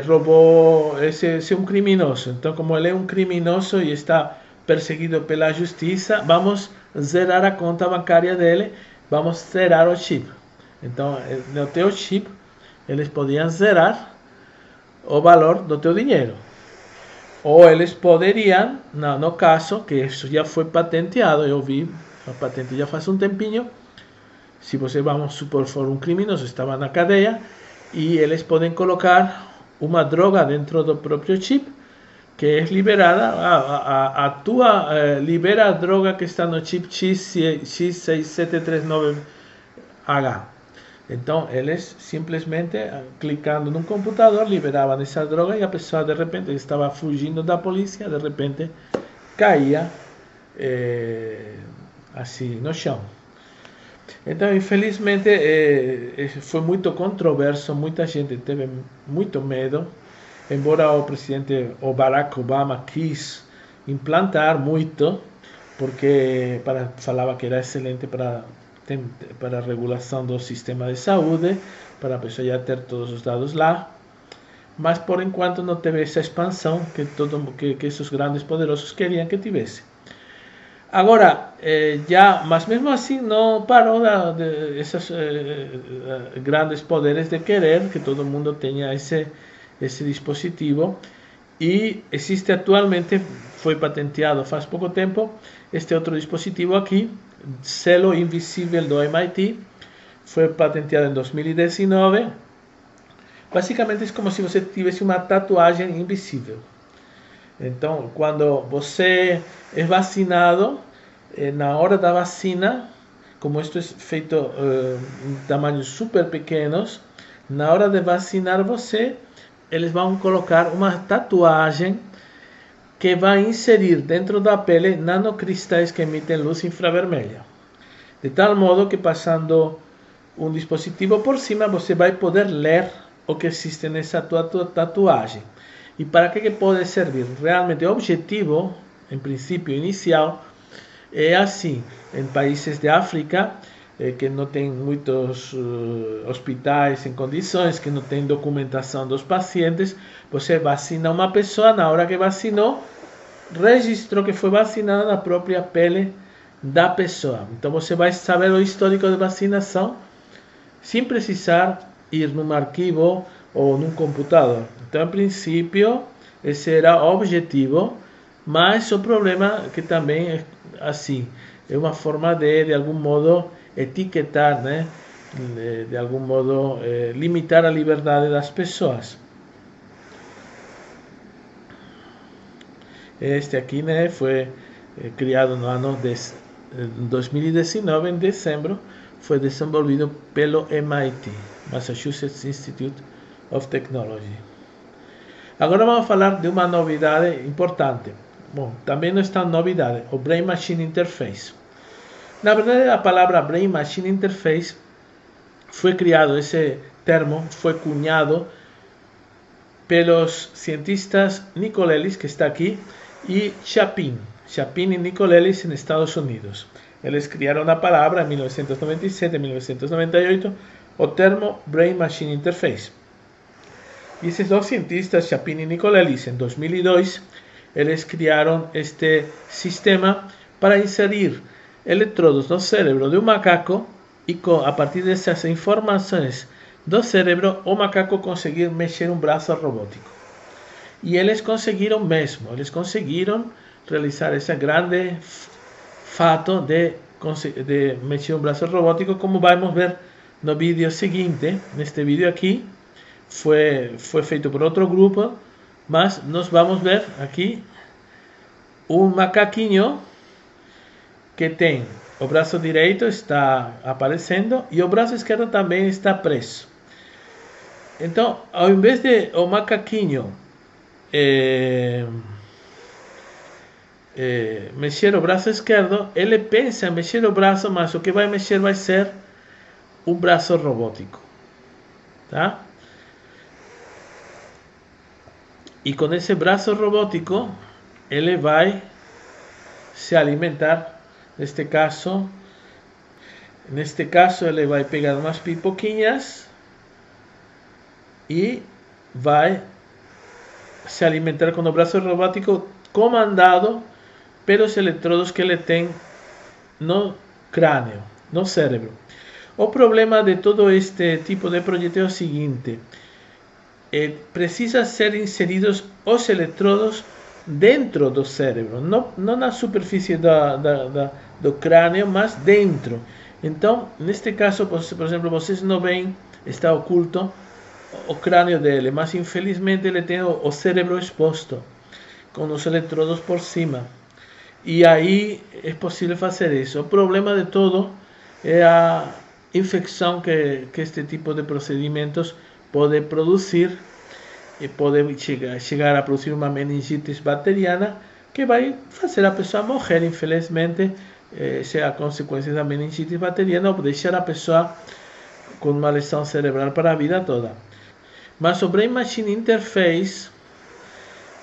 roubou, esse é um criminoso. Então, como ele é um criminoso e está perseguido pela justiça, vamos zerar a conta bancária dele, vamos zerar o chip. Então, no teu chip, eles podiam zerar o valor do teu dinheiro. Ou eles poderiam, no caso, que isso já foi patenteado, eu vi a patente já faz um tempinho, se você, vamos supor, for um criminoso, estava na cadeia, e eles podem colocar uma droga dentro do próprio chip, que é liberada, a tua libera a droga que está no chip X6739H. Então, eles simplesmente, clicando no computador, liberavam essa droga e a pessoa, de repente, estava fugindo da polícia, de repente, caía assim no chão. Então, infelizmente, foi muito controverso, muita gente teve muito medo, embora o presidente Barack Obama quis implantar muito, porque falava que era excelente para a regulação do sistema de saúde, para a pessoa já ter todos os dados lá, mas por enquanto não teve essa expansão que esses grandes poderosos queriam que tivesse. Agora, mas mesmo assim não parou esses grandes poderes de querer que todo mundo tenha esse dispositivo, e existe atualmente, foi patenteado faz pouco tempo, este outro dispositivo aqui, selo invisível do MIT, foi patenteado em 2019. Basicamente é como se você tivesse uma tatuagem invisível. Então, quando você é vacinado, na hora da vacina, como isto é feito em tamanhos super pequenos, na hora de vacinar você, eles vão colocar uma tatuagem que vai inserir dentro da pele nanocristais que emitem luz infravermelha. De tal modo que, passando um dispositivo por cima, você vai poder ler o que existe nessa tua tatuagem. E para que pode servir? Realmente o objetivo, em princípio inicial, é assim, em países de África, que não tem muitos hospitais em condições, que não tem documentação dos pacientes, você vacina uma pessoa, na hora que vacinou, registrou que foi vacinada na própria pele da pessoa. Então você vai saber o histórico de vacinação, sem precisar ir num arquivo ou num computador. Então, em princípio, esse era o objetivo Mas o problema é que também é assim, é uma forma de algum modo etiquetar, né? De algum modo limitar a liberdade das pessoas. Este aqui, né, foi criado no ano de 2019, em dezembro, foi desenvolvido pelo MIT, Massachusetts Institute of Technology. Agora vamos falar de uma novidade importante. Bom, também não é tão novidade, o Brain Machine Interface. Na verdade, a palavra Brain Machine Interface foi criado, esse termo foi cunhado pelos cientistas Nicolelis, que está aqui, e Chapin y Nicolelis en Estados Unidos. Eles criaron la palabra en 1997, 1998, o termo Brain Machine Interface. Y esos dos cientistas, Chapin y Nicolelis, en 2002, eles criaron este sistema para inserir electrodos no cerebro de un macaco y a partir de esas informaciones do cerebro, o macaco conseguir mexer um braço robótico. E eles conseguiram mesmo, eles conseguiram realizar esse grande fato de mexer um braço robótico, como vamos ver no vídeo seguinte. Neste vídeo aqui foi feito por outro grupo, mas nós vamos ver aqui um macaquinho que tem o braço direito está aparecendo e o braço esquerdo também está preso. Então, ao invés de o macaquinho mexer o braço esquerdo, ele pensa em mexer o braço, mas o que vai mexer vai ser um braço robótico, tá? E com esse braço robótico, ele vai se alimentar. Neste caso, ele vai pegar umas pipoquinhas e vai se alimentar com o braço robótico comandado pelos eletrodos que ele tem no crânio, no cérebro. O problema de todo este tipo de projeto é o seguinte: precisa ser inseridos os eletrodos dentro do cérebro, não na superfície do crânio, mas dentro. Então, neste caso, por exemplo, vocês não veem, está oculto o crânio dele, mas infelizmente ele tem o cérebro exposto, com os eletrodos por cima. E aí é possível fazer isso. O problema de todo é a infecção que este tipo de procedimentos pode produzir, e pode chegar a produzir uma meningite bacteriana que vai fazer a pessoa morrer, infelizmente. Se a consequência da meningite bacteriana, ou deixar a pessoa com uma lesão cerebral para a vida toda. Mas o Brain Machine Interface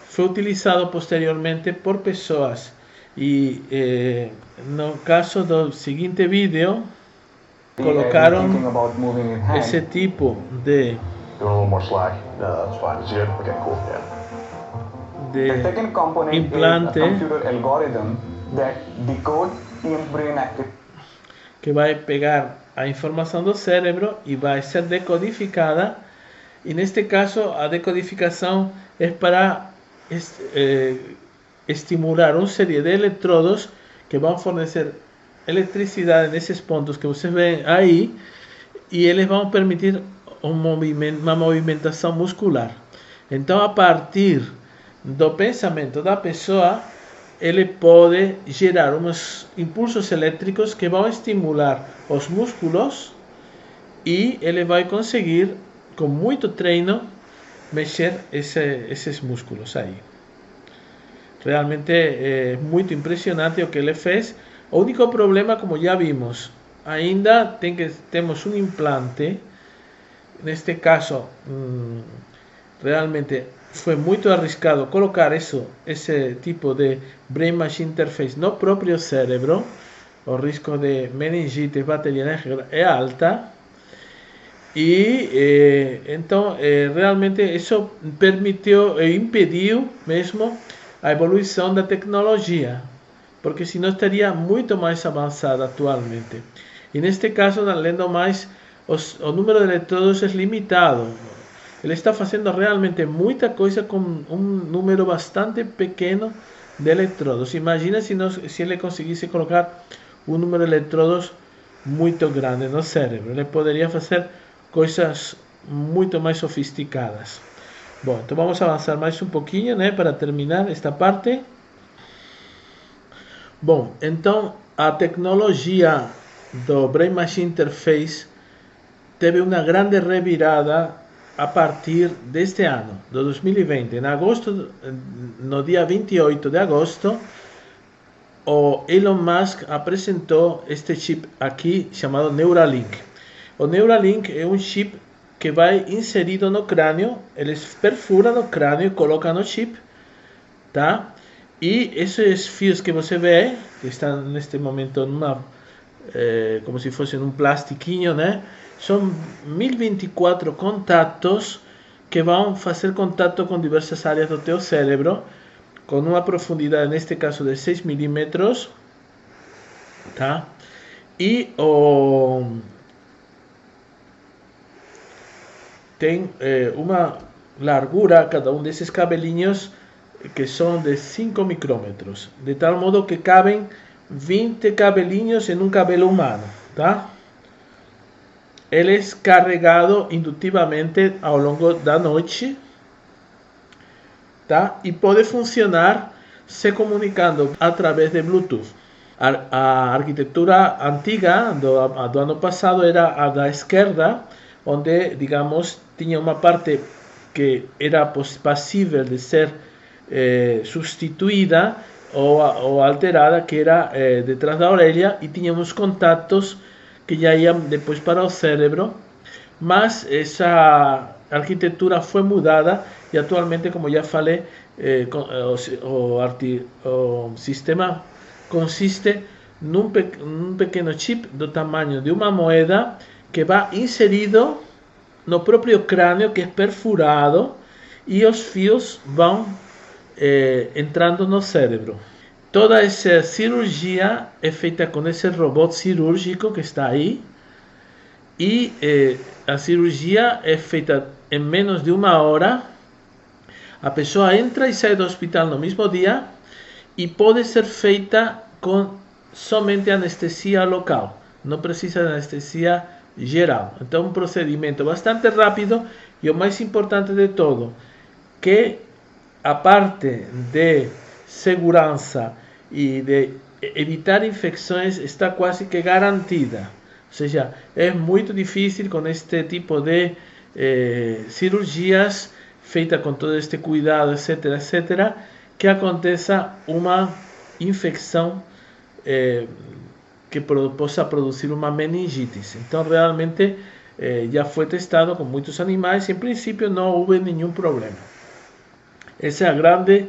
foi utilizado posteriormente por pessoas. E no caso do seguinte vídeo, colocaram esse tipo de implante que vai pegar a informação do cérebro e vai ser decodificada. E neste caso, a decodificação é para estimular uma série de eletrodos que vão fornecer eletricidade nesses pontos que vocês veem aí, e eles vão permitir uma movimentação muscular. Então, a partir do pensamento da pessoa, ele pode gerar uns impulsos elétricos que vão estimular os músculos, e ele vai conseguir, com muito treino, mexer esses músculos aí. Realmente é muito impressionante o que ele fez. O único problema, como já vimos, ainda temos um implante. Neste caso, realmente foi muito arriscado colocar esse tipo de Brain Machine Interface no próprio cérebro. O risco de meningite bacteriana é alta. E então realmente isso impediu mesmo a evolução da tecnologia, porque senão estaria muito mais avançada atualmente. E neste caso, além do mais, o número de eletrodos é limitado. Ele está fazendo realmente muita coisa com um número bastante pequeno de eletrodos. Imagina se ele conseguisse colocar um número de eletrodos muito grande no cérebro. Ele poderia fazer coisas muito mais sofisticadas. Bom, então vamos avançar mais um pouquinho, né, para terminar esta parte. Bom, então a tecnologia do Brain Machine Interface teve uma grande revirada a partir deste ano, de 2020. Em agosto, no dia 28 de agosto, o Elon Musk apresentou este chip aqui chamado Neuralink. O Neuralink é um chip que vai inserido no crânio, eles perfuram no crânio e colocam no chip, tá? E esses fios que você vê, que estão neste momento como se fossem um plastiquinho, né? São 1024 contatos que vão fazer contato com diversas áreas do teu cérebro, com uma profundidade, neste caso, de 6 milímetros, tá? E tem uma largura, cada um desses cabelinhos, que são de 5 micrômetros, de tal modo que cabem 20 cabelinhos em um cabelo humano, tá? Ele é carregado indutivamente ao longo da noite, tá? E pode funcionar se comunicando através de Bluetooth. A arquitetura antiga do ano passado era a da esquerda, onde, digamos, tinha uma parte que era passível de ser substituída ou alterada, que era detrás da orelha, e tínhamos contatos que já iam depois para o cérebro, mas essa arquitetura foi mudada e atualmente, como já falei, o sistema consiste num pequeno chip do tamanho de uma moeda que vai inserido no próprio crânio, que é perfurado, e os fios vão entrando no cérebro. Toda essa cirurgia é feita com esse robô cirúrgico que está aí, e a cirurgia é feita em menos de uma hora. A pessoa entra e sai do hospital no mesmo dia e pode ser feita com somente anestesia local, não precisa de anestesia geral. Então, um procedimento bastante rápido, e o mais importante de todo, que a parte de segurança e de evitar infecções está quase que garantida. Ou seja, é muito difícil com este tipo de cirurgias feitas com todo este cuidado, etc., etc., que aconteça uma infecção que possa produzir uma meningite. Então, realmente, já foi testado com muitos animais e, em princípio, não houve nenhum problema. Essa é a grande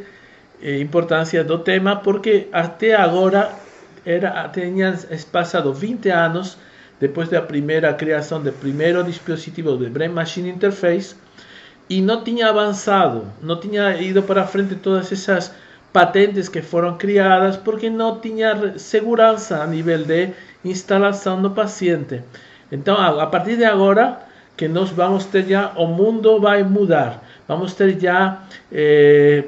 importância do tema, porque até agora tinha passado 20 anos depois da primeira criação do primeiro dispositivo de Brain Machine Interface e não tinha avançado, não tinha ido para frente todas essas patentes que foram criadas, porque não tinha segurança a nível de instalação no paciente. Então, a partir de agora, que nós vamos ter já, o mundo vai mudar. Vamos ter já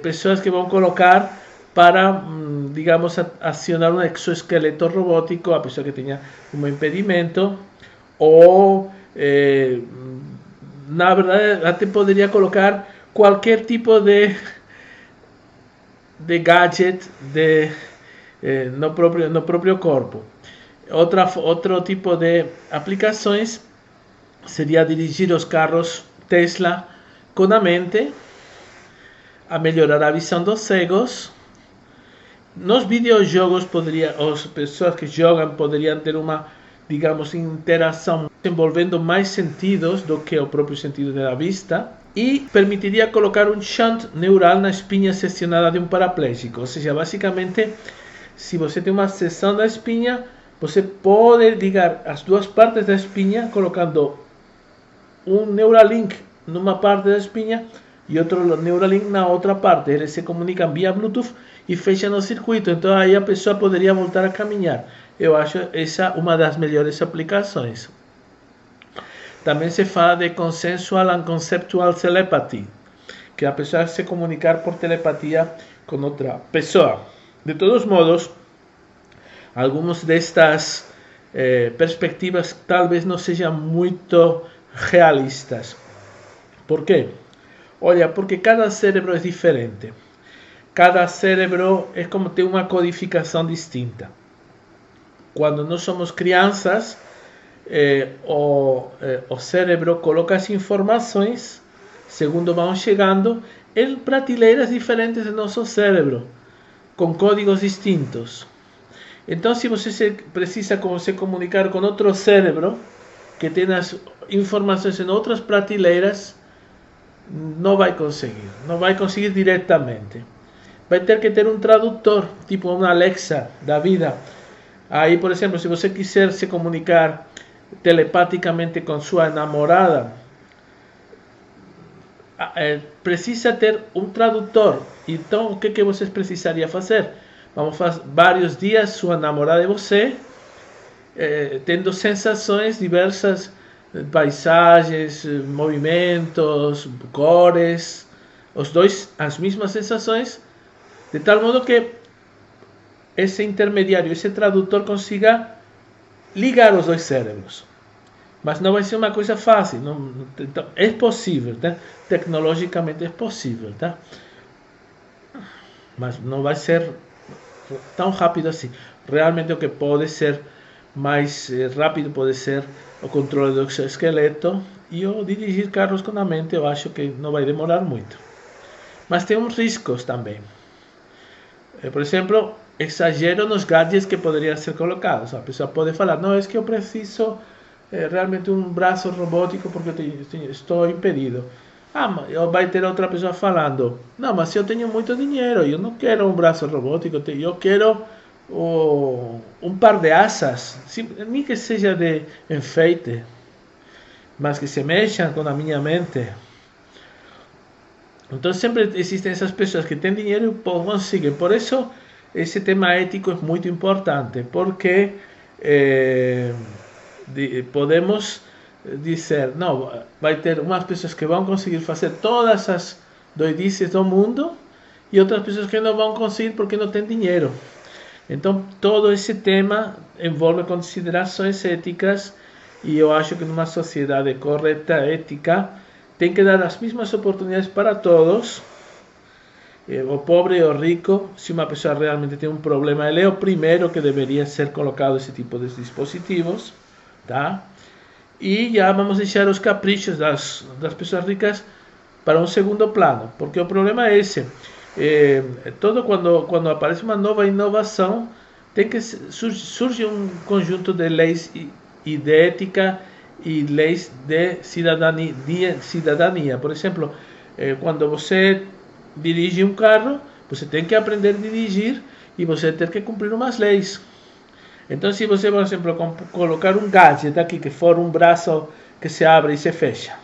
pessoas que vão colocar para, digamos, acionar um exoesqueleto robótico, a pessoa que tenha um impedimento, ou, na verdade, até poderia colocar qualquer tipo de gadget no próprio corpo. Outro tipo de aplicações seria dirigir os carros Tesla com a mente, a melhorar a visão dos cegos. Nos videojogos, as pessoas que jogam poderiam ter uma, digamos, interação envolvendo mais sentidos do que o próprio sentido da vista, e permitiria colocar um shunt neural na espinha seccionada de um paraplégico. Ou seja, basicamente, se você tem uma seção da espinha, você pode ligar as duas partes da espinha colocando um Neuralink numa parte da espinha e outro Neuralink na outra parte. Eles se comunicam via Bluetooth e fecham o circuito. Então aí a pessoa poderia voltar a caminhar. Eu acho essa uma das melhores aplicações. Também se fala de Consensual and Conceptual Telepathy, que a pessoa se comunicar por telepatia com outra pessoa. De todos modos, algumas destas perspectivas talvez não sejam muito realistas. Por quê? Olha, porque cada cérebro é diferente. Cada cérebro é como tem uma codificação distinta. Quando nós somos crianças, o cérebro coloca as informações, segundo vão chegando, em prateleiras diferentes do nosso cérebro, com códigos distintos. Então, se você precisa se comunicar com outro cérebro, que tem as informações em outras prateleiras, não vai conseguir diretamente. Vai ter que ter um tradutor, tipo uma Alexa da vida. Aí, por exemplo, se você quiser se comunicar telepaticamente com sua namorada, precisa ter um tradutor. Então, o que vocês precisariam fazer? Vamos fazer vários dias, sua namorada e você, tendo sensações diversas, paisagens, movimentos, cores, os dois as mesmas sensações, de tal modo que esse intermediário, esse tradutor consiga ligar os dois cérebros. Mas não vai ser uma coisa fácil, então, é possível, tá? Tecnologicamente é possível, tá? Mas não vai ser tão rápido assim. Realmente o que pode ser mais rápido pode ser o controle do exoesqueleto e o dirigir carros com a mente. Eu acho que não vai demorar muito. Mas tem uns riscos também. Por exemplo, exagero nos gadgets que poderiam ser colocados. A pessoa pode falar, não, é que eu preciso realmente um braço robótico porque estou impedido. Vai ter outra pessoa falando, não, mas eu tenho muito dinheiro, eu não quero um braço robótico, eu quero um par de asas, nem que seja de enfeite, mas que se mexam com a minha mente. Então sempre existem essas pessoas que têm dinheiro e conseguem. Por isso esse tema ético é muito importante, porque podemos dizer, não, vai ter umas pessoas que vão conseguir fazer todas as doidices do mundo e outras pessoas que não vão conseguir porque não têm dinheiro. Então todo esse tema envolve considerações éticas e eu acho que numa sociedade correta, ética, tem que dar as mesmas oportunidades para todos, o pobre e o rico. Se uma pessoa realmente tem um problema, ele é o primeiro que deveria ser colocado esse tipo de dispositivos, tá? E já vamos deixar os caprichos das pessoas ricas para um segundo plano, porque o problema é esse. Todo quando aparece uma nova inovação, tem que surge um conjunto de leis e de ética e leis de cidadania. Por exemplo, quando você dirige um carro, você tem que aprender a dirigir e você tem que cumprir umas leis. Então, se você, por exemplo, colocar um gadget aqui, que for um braço que se abre e se fecha,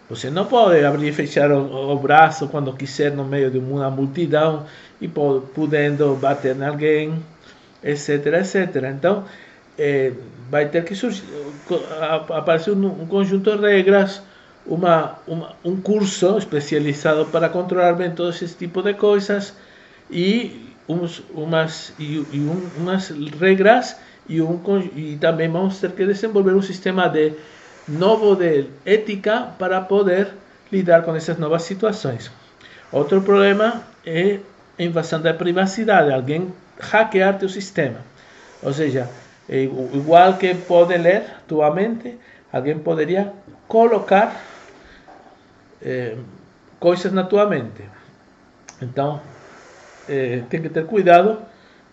você não pode abrir e fechar o braço quando quiser no meio de uma multidão e podendo bater em alguém, etc, etc. Então, vai ter que aparecer um conjunto de regras, um curso especializado para controlar bem todo esse tipo de coisas e umas regras e também vamos ter que desenvolver um sistema novo de ética para poder lidar com essas novas situações. Outro problema é a invasão da privacidade, alguém hackear teu sistema. Ou seja, igual que pode ler tua mente, alguém poderia colocar coisas na tua mente. Então, tem que ter cuidado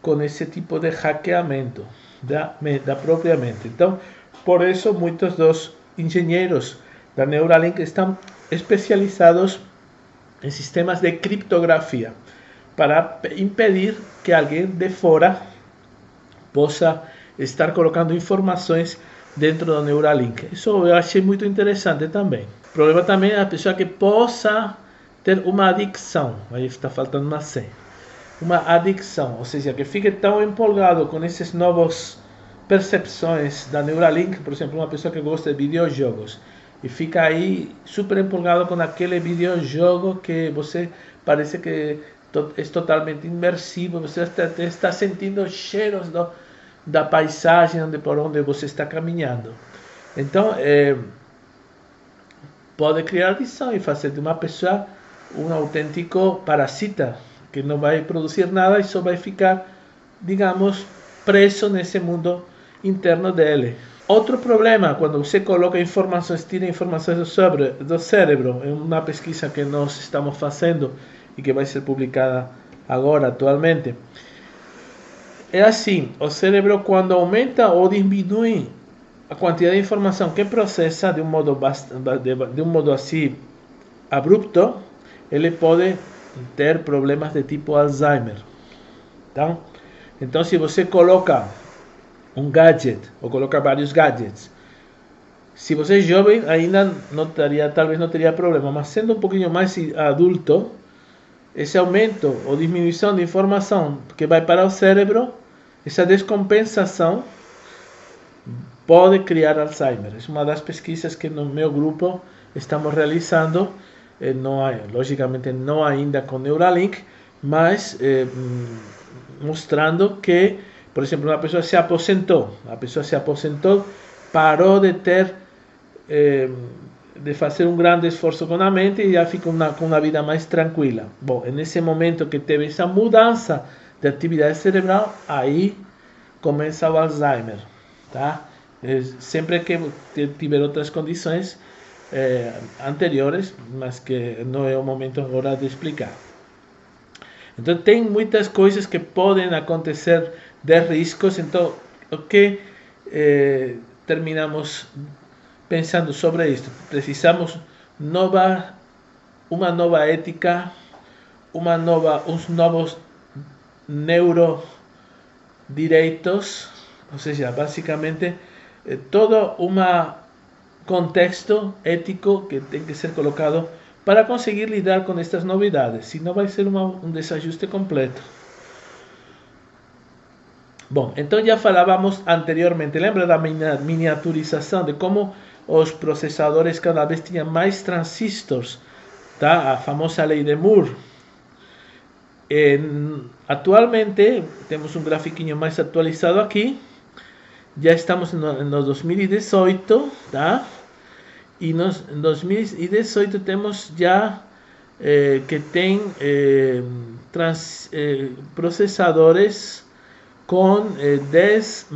com esse tipo de hackeamento da própria mente. Então, por isso, muitos dos engenheiros da Neuralink estão especializados em sistemas de criptografia para impedir que alguém de fora possa estar colocando informações dentro do Neuralink. Isso eu achei muito interessante também. O problema também é a pessoa que possa ter uma adicção. Aí está faltando uma C. Uma adicção, ou seja, que fique tão empolgado com essas novas percepções da Neuralink, por exemplo, uma pessoa que gosta de videojogos e fica aí super empolgado com aquele videojogo que você parece que é totalmente imersivo, você está sentindo cheiros da paisagem por onde você está caminhando. Então, pode criar adição e fazer de uma pessoa um autêntico parasita, que não vai produzir nada e só vai ficar, digamos, preso nesse mundo interno dele. Outro problema, quando você coloca informações, tira informações do cérebro, é uma pesquisa que nós estamos fazendo e que vai ser publicada agora, atualmente. É assim, o cérebro quando aumenta ou diminui a quantidade de informação que processa de um modo assim abrupto, ele pode ter problemas de tipo Alzheimer. Tá? Então, se você coloca um gadget ou coloca vários gadgets, se você é jovem ainda não teria, talvez não teria problema, mas sendo um pouquinho mais adulto, esse aumento ou diminuição de informação que vai para o cérebro, essa descompensação pode criar Alzheimer. É uma das pesquisas que no meu grupo estamos realizando, logicamente não ainda com Neuralink, mas mostrando que, por exemplo, uma pessoa se aposentou, parou de ter, de fazer um grande esforço com a mente e já fica com uma vida mais tranquila. Bom, nesse momento que teve essa mudança de atividade cerebral, aí começa o Alzheimer, tá? Sempre que tiver outras condições anteriores, mas que não é o momento agora de explicar. Então tem muitas coisas que podem acontecer de riscos. Então o que terminamos pensando sobre isto? Precisamos uma nova ética, uns novos neurodireitos, ou seja, basicamente todo um contexto ético que tem que ser colocado para conseguir lidar com estas novidades, senão vai ser um desajuste completo. Bom, então já falávamos anteriormente, lembra da miniaturização, de como os processadores cada vez tinham mais transistores, tá? A famosa lei de Moore. Atualmente, temos um grafiquinho mais atualizado aqui, já estamos no 2018, tá? E em 2018 temos já que tem processadores com 10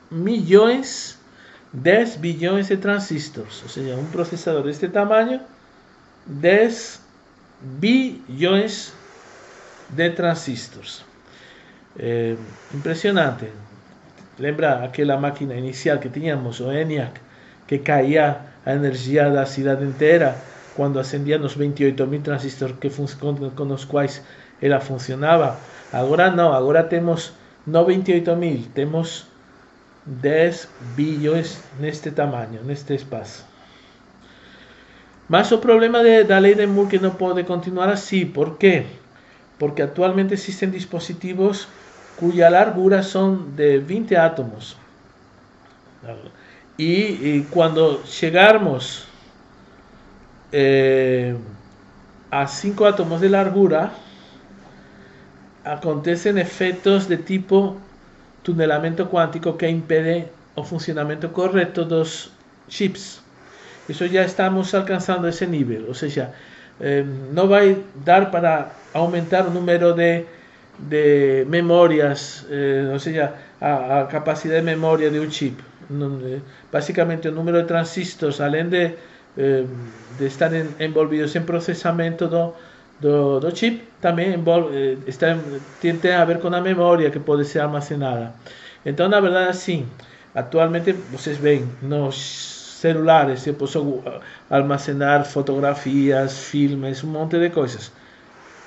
bilhões de transistores, ou seja, um processador deste tamanho, 10 bilhões de transistores. Impressionante. Lembra aquela máquina inicial que tínhamos, o ENIAC, que caía a energia da cidade inteira quando acendia nos 28.000 transistores com os quais ela funcionava? Agora não, agora temos não 28.000, temos 10 bilhões neste tamanho, neste espaço. Mas o problema da lei de Moore que não pode continuar assim. Por quê? Porque atualmente existem dispositivos cuya largura são de 20 átomos. E quando chegarmos a 5 átomos de largura, acontecem efeitos de tipo tunelamento quântico que impede o funcionamento correto dos chips. Isso já estamos alcançando esse nível, ou seja, não vai dar para aumentar o número de memórias, ou seja, a capacidade de memória de um chip. Basicamente, o número de transistores, além de estarem envolvidos em processamento do chip, também tem a ver com a memória que pode ser armazenada. Então, na verdade, assim, atualmente, vocês veem, nos celulares eu posso armazenar fotografias, filmes, um monte de coisas.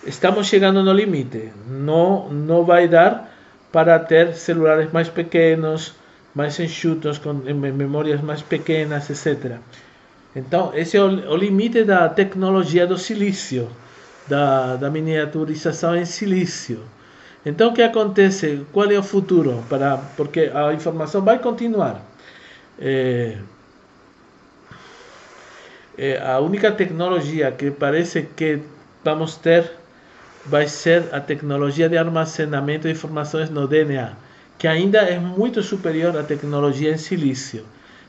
Estamos chegando no limite. Não vai dar para ter celulares mais pequenos, mais enxutos, com memórias mais pequenas, etc. Então, esse é o limite da tecnologia do silício, da miniaturização em silício. Então, o que acontece? Qual é o futuro? Porque a informação vai continuar. A única tecnologia que parece que vamos ter vai ser a tecnologia de armazenamento de informações no DNA, que ainda é muito superior à tecnologia em silício.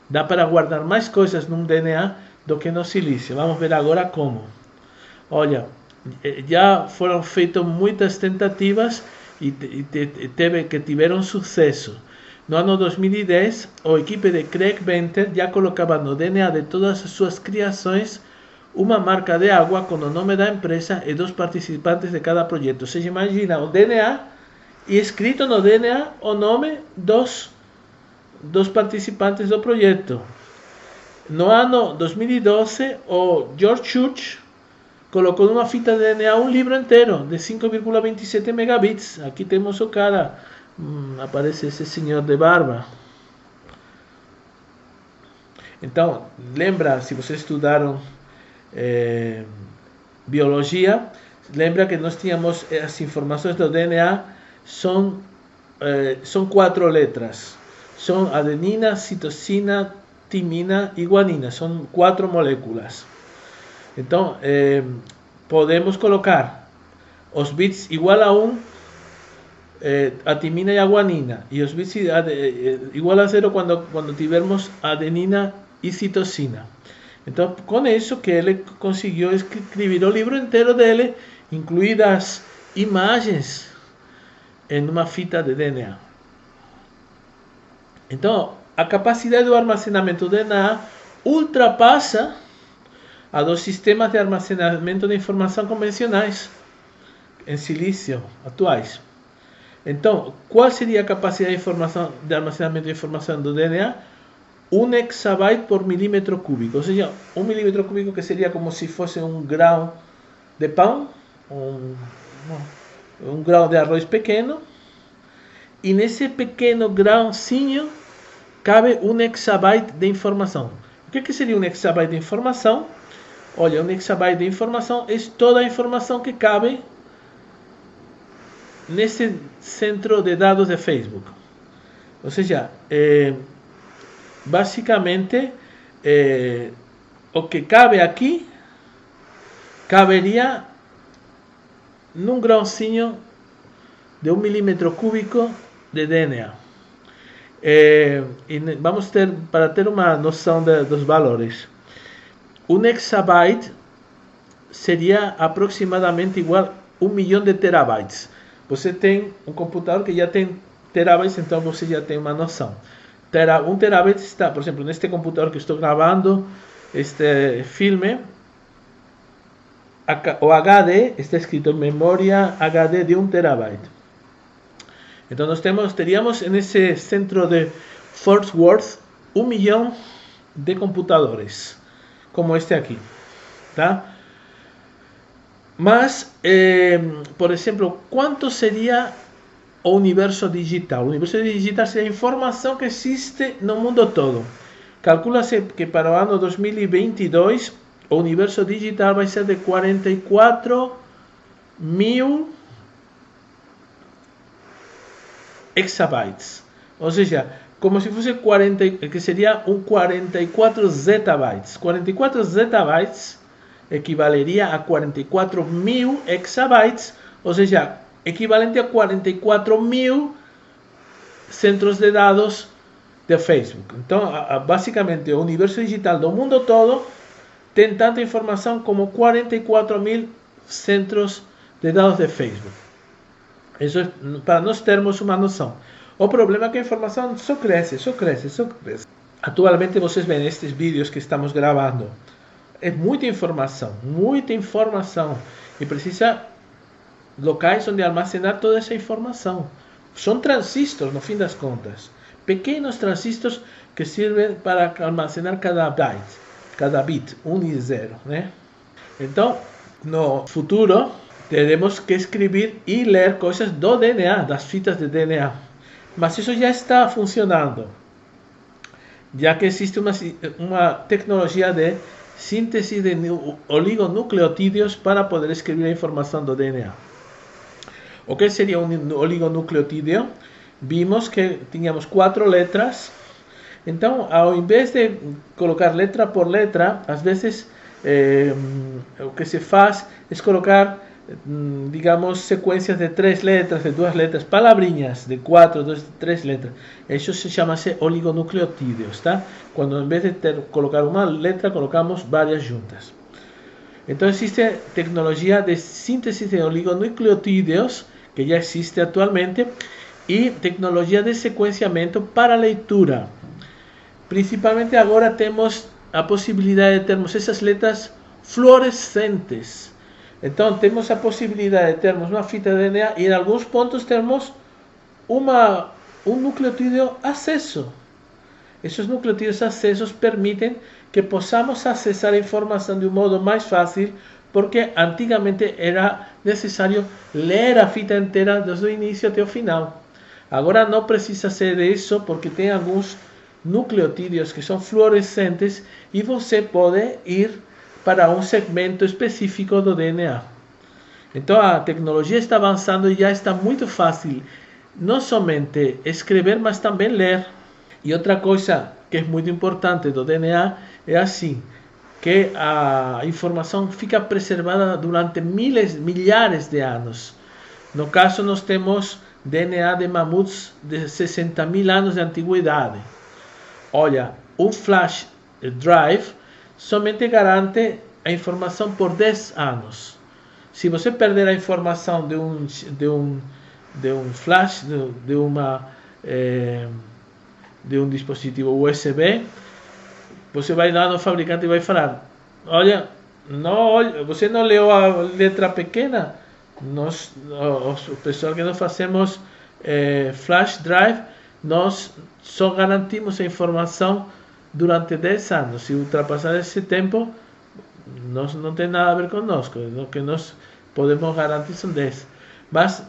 Dá para guardar mais coisas no DNA do que no silício. Vamos ver agora como. Olha, já foram feitas muitas tentativas e tiveram sucesso. No ano 2010, a equipe de Craig Venter já colocava no DNA de todas as suas criações uma marca de água com o nome da empresa e dos participantes de cada projeto. Você imagina o DNA e escrito no DNA o nome dos participantes do projeto. No ano 2012, o George Church colocou numa fita de DNA um livro inteiro de 5,27 megabits. Aqui temos o cara, aparece esse senhor de barba. Então, lembra, se vocês estudaram biologia, lembra que nós tínhamos as informações do DNA, são 4 letras. São adenina, citosina, timina e guanina. São 4 moléculas. Então, podemos colocar os bits igual a 1, a timina e a guanina, e os bits igual a 0 quando tivermos adenina e citosina. Então, com isso que ele conseguiu escrever o livro inteiro dele, incluídas imagens em uma fita de DNA. Então, a capacidade do armazenamento do DNA ultrapassa a dos sistemas de armazenamento de informação convencionais em silício atuais. Então, qual seria a capacidade de armazenamento de informação do DNA? 1 exabyte por milímetro cúbico, ou seja, 1 milímetro cúbico que seria como se fosse um grão de pão, um grão de arroz pequeno, e nesse pequeno grãozinho cabe 1 exabyte de informação. O que seria 1 exabyte de informação? Olha, 1 exabyte de informação é toda a informação que cabe nesse centro de dados de Facebook. Ou seja, basicamente, o que cabe aqui caberia num grãozinho de 1 milímetro cúbico de DNA. E vamos para ter uma noção dos valores. 1 exabyte seria aproximadamente igual a 1 milhão de terabytes. Você tem um computador que já tem terabytes, então você já tem uma noção. 1 terabyte está, por exemplo, neste computador que estou gravando este filme, o HD está escrito memória HD de 1 terabyte. Então nós teríamos nesse centro de Fort Worth 1 milhão de computadores, como este aqui, tá? Mas, por exemplo, quanto seria o universo digital? O universo digital seria a informação que existe no mundo todo. Calcula-se que para o ano 2022 o universo digital vai ser de 44 mil exabytes. Ou seja, como se fosse que seria 44 zettabytes. 44 zettabytes equivaleria a 44 mil exabytes, ou seja, equivalente a 44 mil centros de dados de Facebook. Então, basicamente, o universo digital do mundo todo tem tanta informação como 44 mil centros de dados de Facebook. Isso é para nós termos uma noção. O problema é que a informação só cresce. Atualmente vocês veem estes vídeos que estamos gravando. É muita informação. E precisa locais onde armazenar toda essa informação. São transistores, no fim das contas. Pequenos transistores que servem para armazenar cada bit, 1 e 0, né? Então, no futuro, teremos que escrever e ler coisas do DNA, das fitas de DNA. Mas isso já está funcionando, já que existe uma tecnologia de síntese de oligonucleotídeos para poder escrever a informação do DNA. O que seria um oligonucleotídeo? Vimos que tínhamos 4 letras. Então, ao invés de colocar letra por letra, às vezes o que se faz é colocar digamos, secuencias de 3 letras, de 2 letras, palavrinhas de 4, 2, 3 letras. Eso se llama oligonucleotídeos, ¿tá? Cuando en vez de colocar una letra, colocamos varias juntas. Entonces existe tecnología de síntesis de oligonucleotídeos, que ya existe actualmente, y tecnología de secuenciamiento para lectura. Principalmente ahora tenemos la posibilidad de tener esas letras fluorescentes. Então, temos a possibilidade de termos uma fita de DNA e, em alguns pontos, termos um nucleotídeo aceso. Esses nucleotídeos acesos permitem que possamos acessar a informação de um modo mais fácil, porque antigamente era necessário ler a fita inteira desde o início até o final. Agora não precisa ser isso, porque tem alguns nucleotídeos que são fluorescentes e você pode ir para um segmento específico do DNA. Então a tecnologia está avançando e já está muito fácil, não somente escrever, mas também ler. E outra coisa que é muito importante do DNA é assim, que a informação fica preservada durante milhares de anos. No caso, nós temos DNA de mamuts de 60.000 anos de antiguidade. Olha, um flash drive somente garante a informação por 10 anos. Se você perder a informação de um flash, de um dispositivo USB, você vai lá no fabricante e vai falar: olha, você não leu a letra pequena? O pessoal que nós fazemos flash drive, nós só garantimos a informação durante 10 anos. Se ultrapassar esse tempo, não tem nada a ver conosco. O que nós podemos garantir são 10. Mas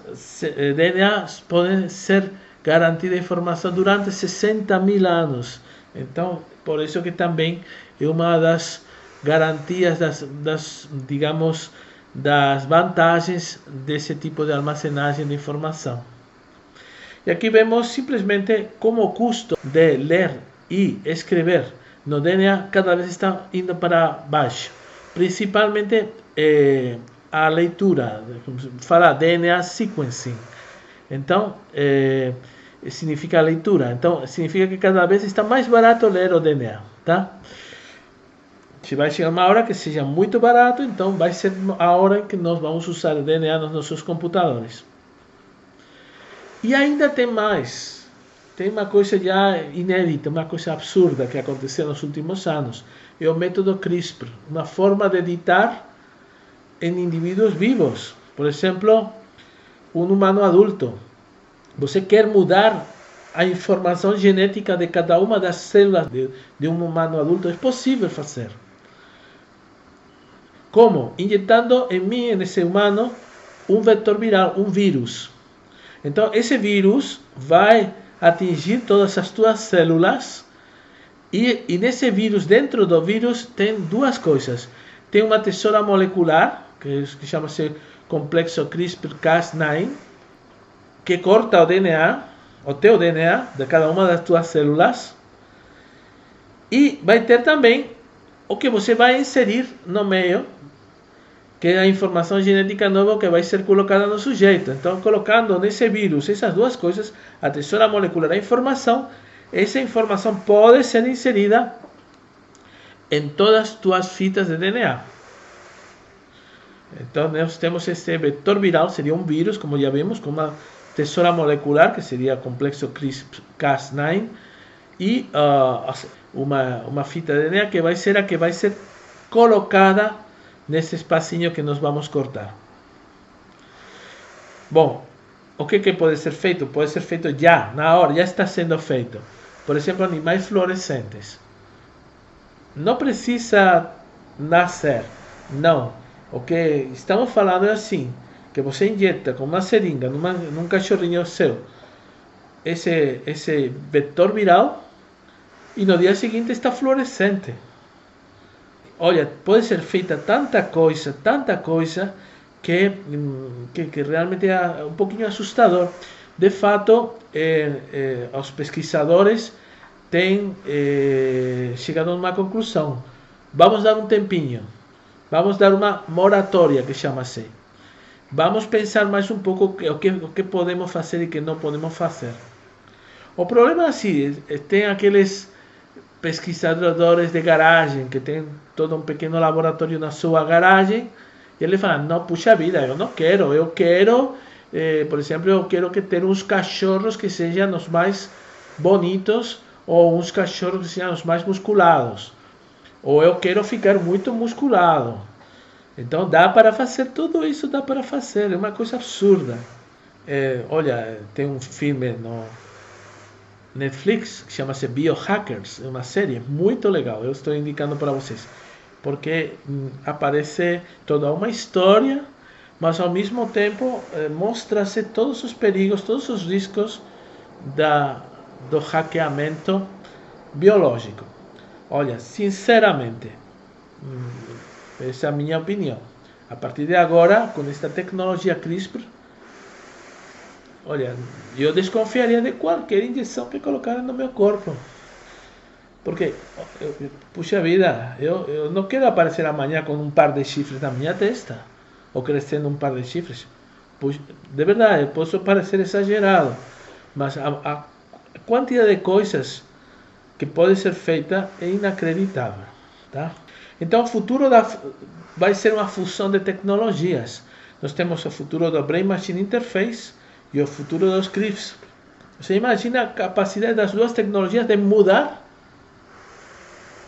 DNA pode ser garantida a informação durante 60.000 anos. Então, por isso que também é uma das garantias, digamos, das vantagens desse tipo de armazenagem de informação. E aqui vemos simplesmente como o custo de ler e escrever no DNA cada vez está indo para baixo. Principalmente a leitura, fala DNA sequencing. Então, significa leitura. Então, significa que cada vez está mais barato ler o DNA, tá? Se vai chegar uma hora que seja muito barato, então vai ser a hora que nós vamos usar o DNA nos nossos computadores. E ainda tem mais. Tem uma coisa já inédita, uma coisa absurda que aconteceu nos últimos anos. É o método CRISPR, uma forma de editar em indivíduos vivos. Por exemplo, um humano adulto. Você quer mudar a informação genética de cada uma das células de um humano adulto? É possível fazer. Como? Injetando nesse humano, um vetor viral, um vírus. Então, esse vírus vai atingir todas as tuas células e nesse vírus, dentro do vírus, tem duas coisas. Tem uma tesoura molecular, que chama-se complexo CRISPR-Cas9, que corta o DNA, o teu DNA, de cada uma das tuas células. E vai ter também o que você vai inserir no meio, que é a informação genética nova que vai ser colocada no sujeito. Então, colocando nesse vírus essas duas coisas, a tesoura molecular da informação, essa informação pode ser inserida em todas as tuas fitas de DNA. Então, nós temos esse vetor viral, seria um vírus, como já vimos, com uma tesoura molecular, que seria complexo CRISPR-Cas9, e uma fita de DNA que vai ser a que vai ser colocada nesse espacinho que nós vamos cortar. Bom, o que pode ser feito? Pode ser feito já, na hora, já está sendo feito. Por exemplo, animais fluorescentes. Não precisa nascer, não. O que estamos falando é assim, que você injeta com uma seringa num cachorrinho seu esse vetor viral e no dia seguinte está fluorescente. Olha, pode ser feita tanta coisa, que realmente é um pouquinho assustador. De fato, os pesquisadores têm chegado a uma conclusão. Vamos dar um tempinho, vamos dar uma moratória, que chama-se. vamos pensar mais um pouco o que podemos fazer e que não podemos fazer. O problema é assim, tem aqueles pesquisadores de garagem que tem todo um pequeno laboratório na sua garagem e ele fala, não, puxa vida, eu não quero, por exemplo, eu quero que ter uns cachorros que sejam os mais bonitos ou uns cachorros que sejam os mais musculados, ou eu quero ficar muito musculado. Então dá para fazer tudo isso, dá para fazer, é uma coisa absurda. Olha, tem um filme no Netflix que chama-se Biohackers, é uma série muito legal, eu estou indicando para vocês, porque aparece toda uma história, mas ao mesmo tempo mostra-se todos os perigos, todos os riscos do hackeamento biológico. Olha, sinceramente, essa é a minha opinião. A partir de agora, com esta tecnologia CRISPR, olha, eu desconfiaria de qualquer injeção que colocaram no meu corpo. Porque, puxa vida, eu não quero aparecer amanhã com um par de chifres na minha testa, ou crescendo um par de chifres. Puxa, de verdade, posso parecer exagerado, mas a quantidade de coisas que pode ser feita é inacreditável, tá? Então o futuro vai ser uma fusão de tecnologias. Nós temos o futuro do Brain Machine Interface e o futuro dos CRISPR. Você imagina a capacidade das duas tecnologias de mudar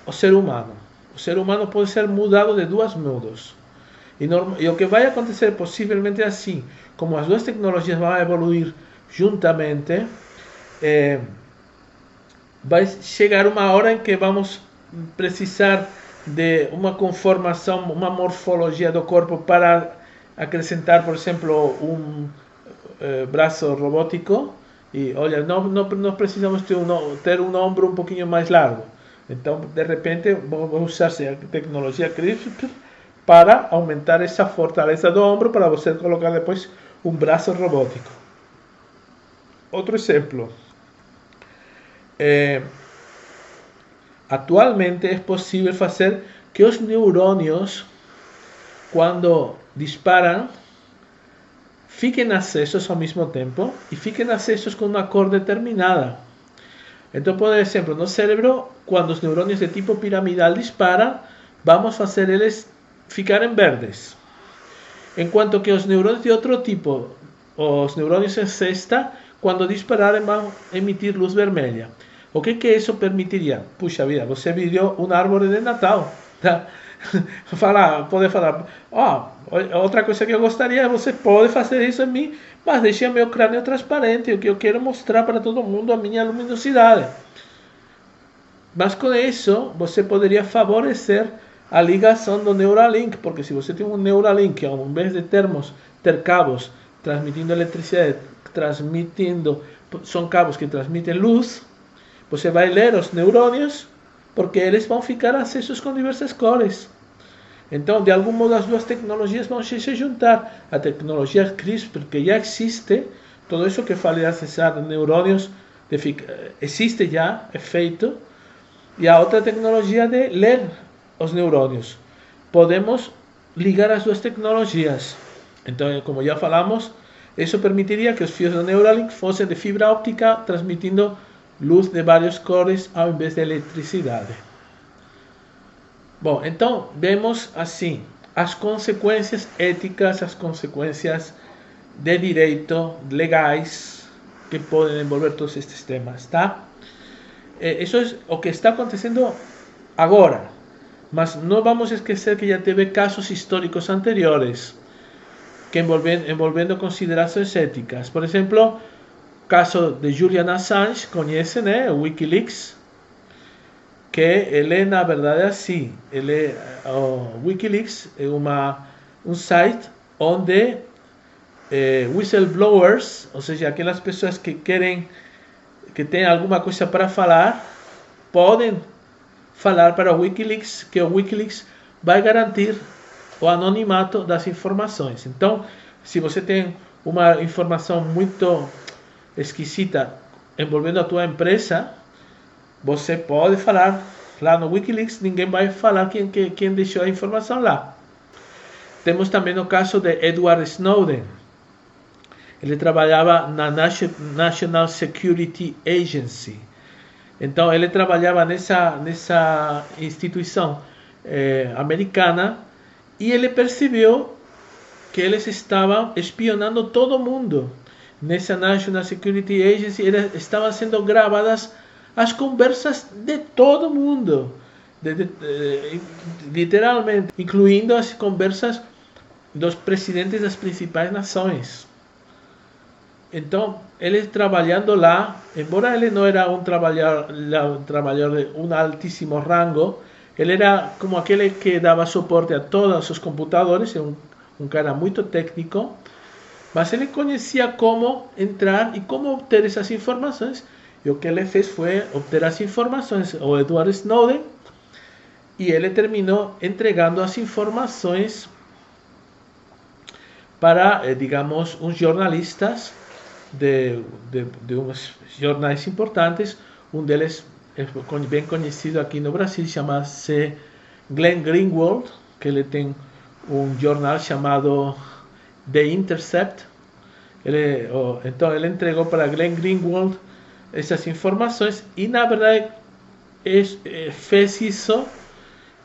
o ser humano. O ser humano pode ser mudado de dois modos. E o que vai acontecer possivelmente é assim, como as duas tecnologias vão evoluir juntamente, vai chegar uma hora em que vamos precisar de uma conformação, uma morfologia do corpo para acrescentar, por exemplo, um braço robótico. E olha, não precisamos ter um ombro um pouquinho mais largo. Então, de repente, vamos usar a tecnologia CRISPR para aumentar essa fortaleza do ombro para você colocar depois um braço robótico. Outro exemplo. Atualmente é possível fazer que os neurônios, quando disparam, fiquem acesos ao mesmo tempo e fiquem acesos com uma cor determinada. Então, por exemplo, no cérebro, quando os neurônios de tipo piramidal disparam, vamos fazer eles ficarem verdes. Enquanto que os neurônios de outro tipo, os neurônios em cesta, quando dispararem vão emitir luz vermelha. O que isso permitiria? Puxa vida, você virou uma árvore de Natal. Tá? Pode falar, outra coisa que eu gostaria, você pode fazer isso em mim, mas deixe meu crânio transparente, o que eu quero mostrar para todo mundo a minha luminosidade. Mas com isso, você poderia favorecer a ligação do Neuralink, porque se você tem um Neuralink, ao invés de ter cabos transmitindo eletricidade, são cabos que transmitem luz, você vai ler os neurônios, porque eles vão ficar acesos com diversas cores. Então, de algum modo, as duas tecnologias vão se juntar. A tecnologia CRISPR, que já existe, tudo isso que falei de acessar neurônios, existe já, é feito, e a outra tecnologia de ler os neurônios. Podemos ligar as duas tecnologias. Então, como já falamos, isso permitiria que os fios do Neuralink fossem de fibra óptica, transmitindo luz de várias cores ao invés de eletricidade. Bom, então vemos assim as consequências éticas, as consequências de direito legais que podem envolver todos estes temas, tá? Isso é o que está acontecendo agora, mas não vamos esquecer que já teve casos históricos anteriores que envolvendo considerações éticas. Por exemplo, caso de Julian Assange, conhece, né, o Wikileaks, que ele na verdade é assim, o Wikileaks é um site onde whistleblowers, ou seja, aquelas pessoas que têm alguma coisa para falar, podem falar para o Wikileaks, que o Wikileaks vai garantir o anonimato das informações. Então, se você tem uma informação muito esquisita envolvendo a tua empresa, você pode falar lá no Wikileaks, ninguém vai falar quem deixou a informação lá. Temos também o caso de Edward Snowden. Ele trabalhava na National Security Agency. Então, ele trabalhava nessa instituição americana e ele percebeu que eles estavam espionando todo mundo. Nessa National Security Agency estavam sendo gravadas as conversas de todo mundo, literalmente, incluindo as conversas dos presidentes das principais nações. Então, ele trabalhando lá, embora ele não era um trabalhador de um altíssimo rango, ele era como aquele que dava suporte a todos os computadores, um cara muito técnico, mas ele conhecia como entrar e como obter essas informações. E o que ele fez foi obter as informações, o Edward Snowden, e ele terminou entregando as informações para, digamos, uns jornalistas de uns jornais importantes. Um deles é bem conhecido aqui no Brasil, chama-se Glenn Greenwald, que ele tem um jornal chamado The Intercept. Então ele entregou para Glenn Greenwald essas informações e, na verdade, fez isso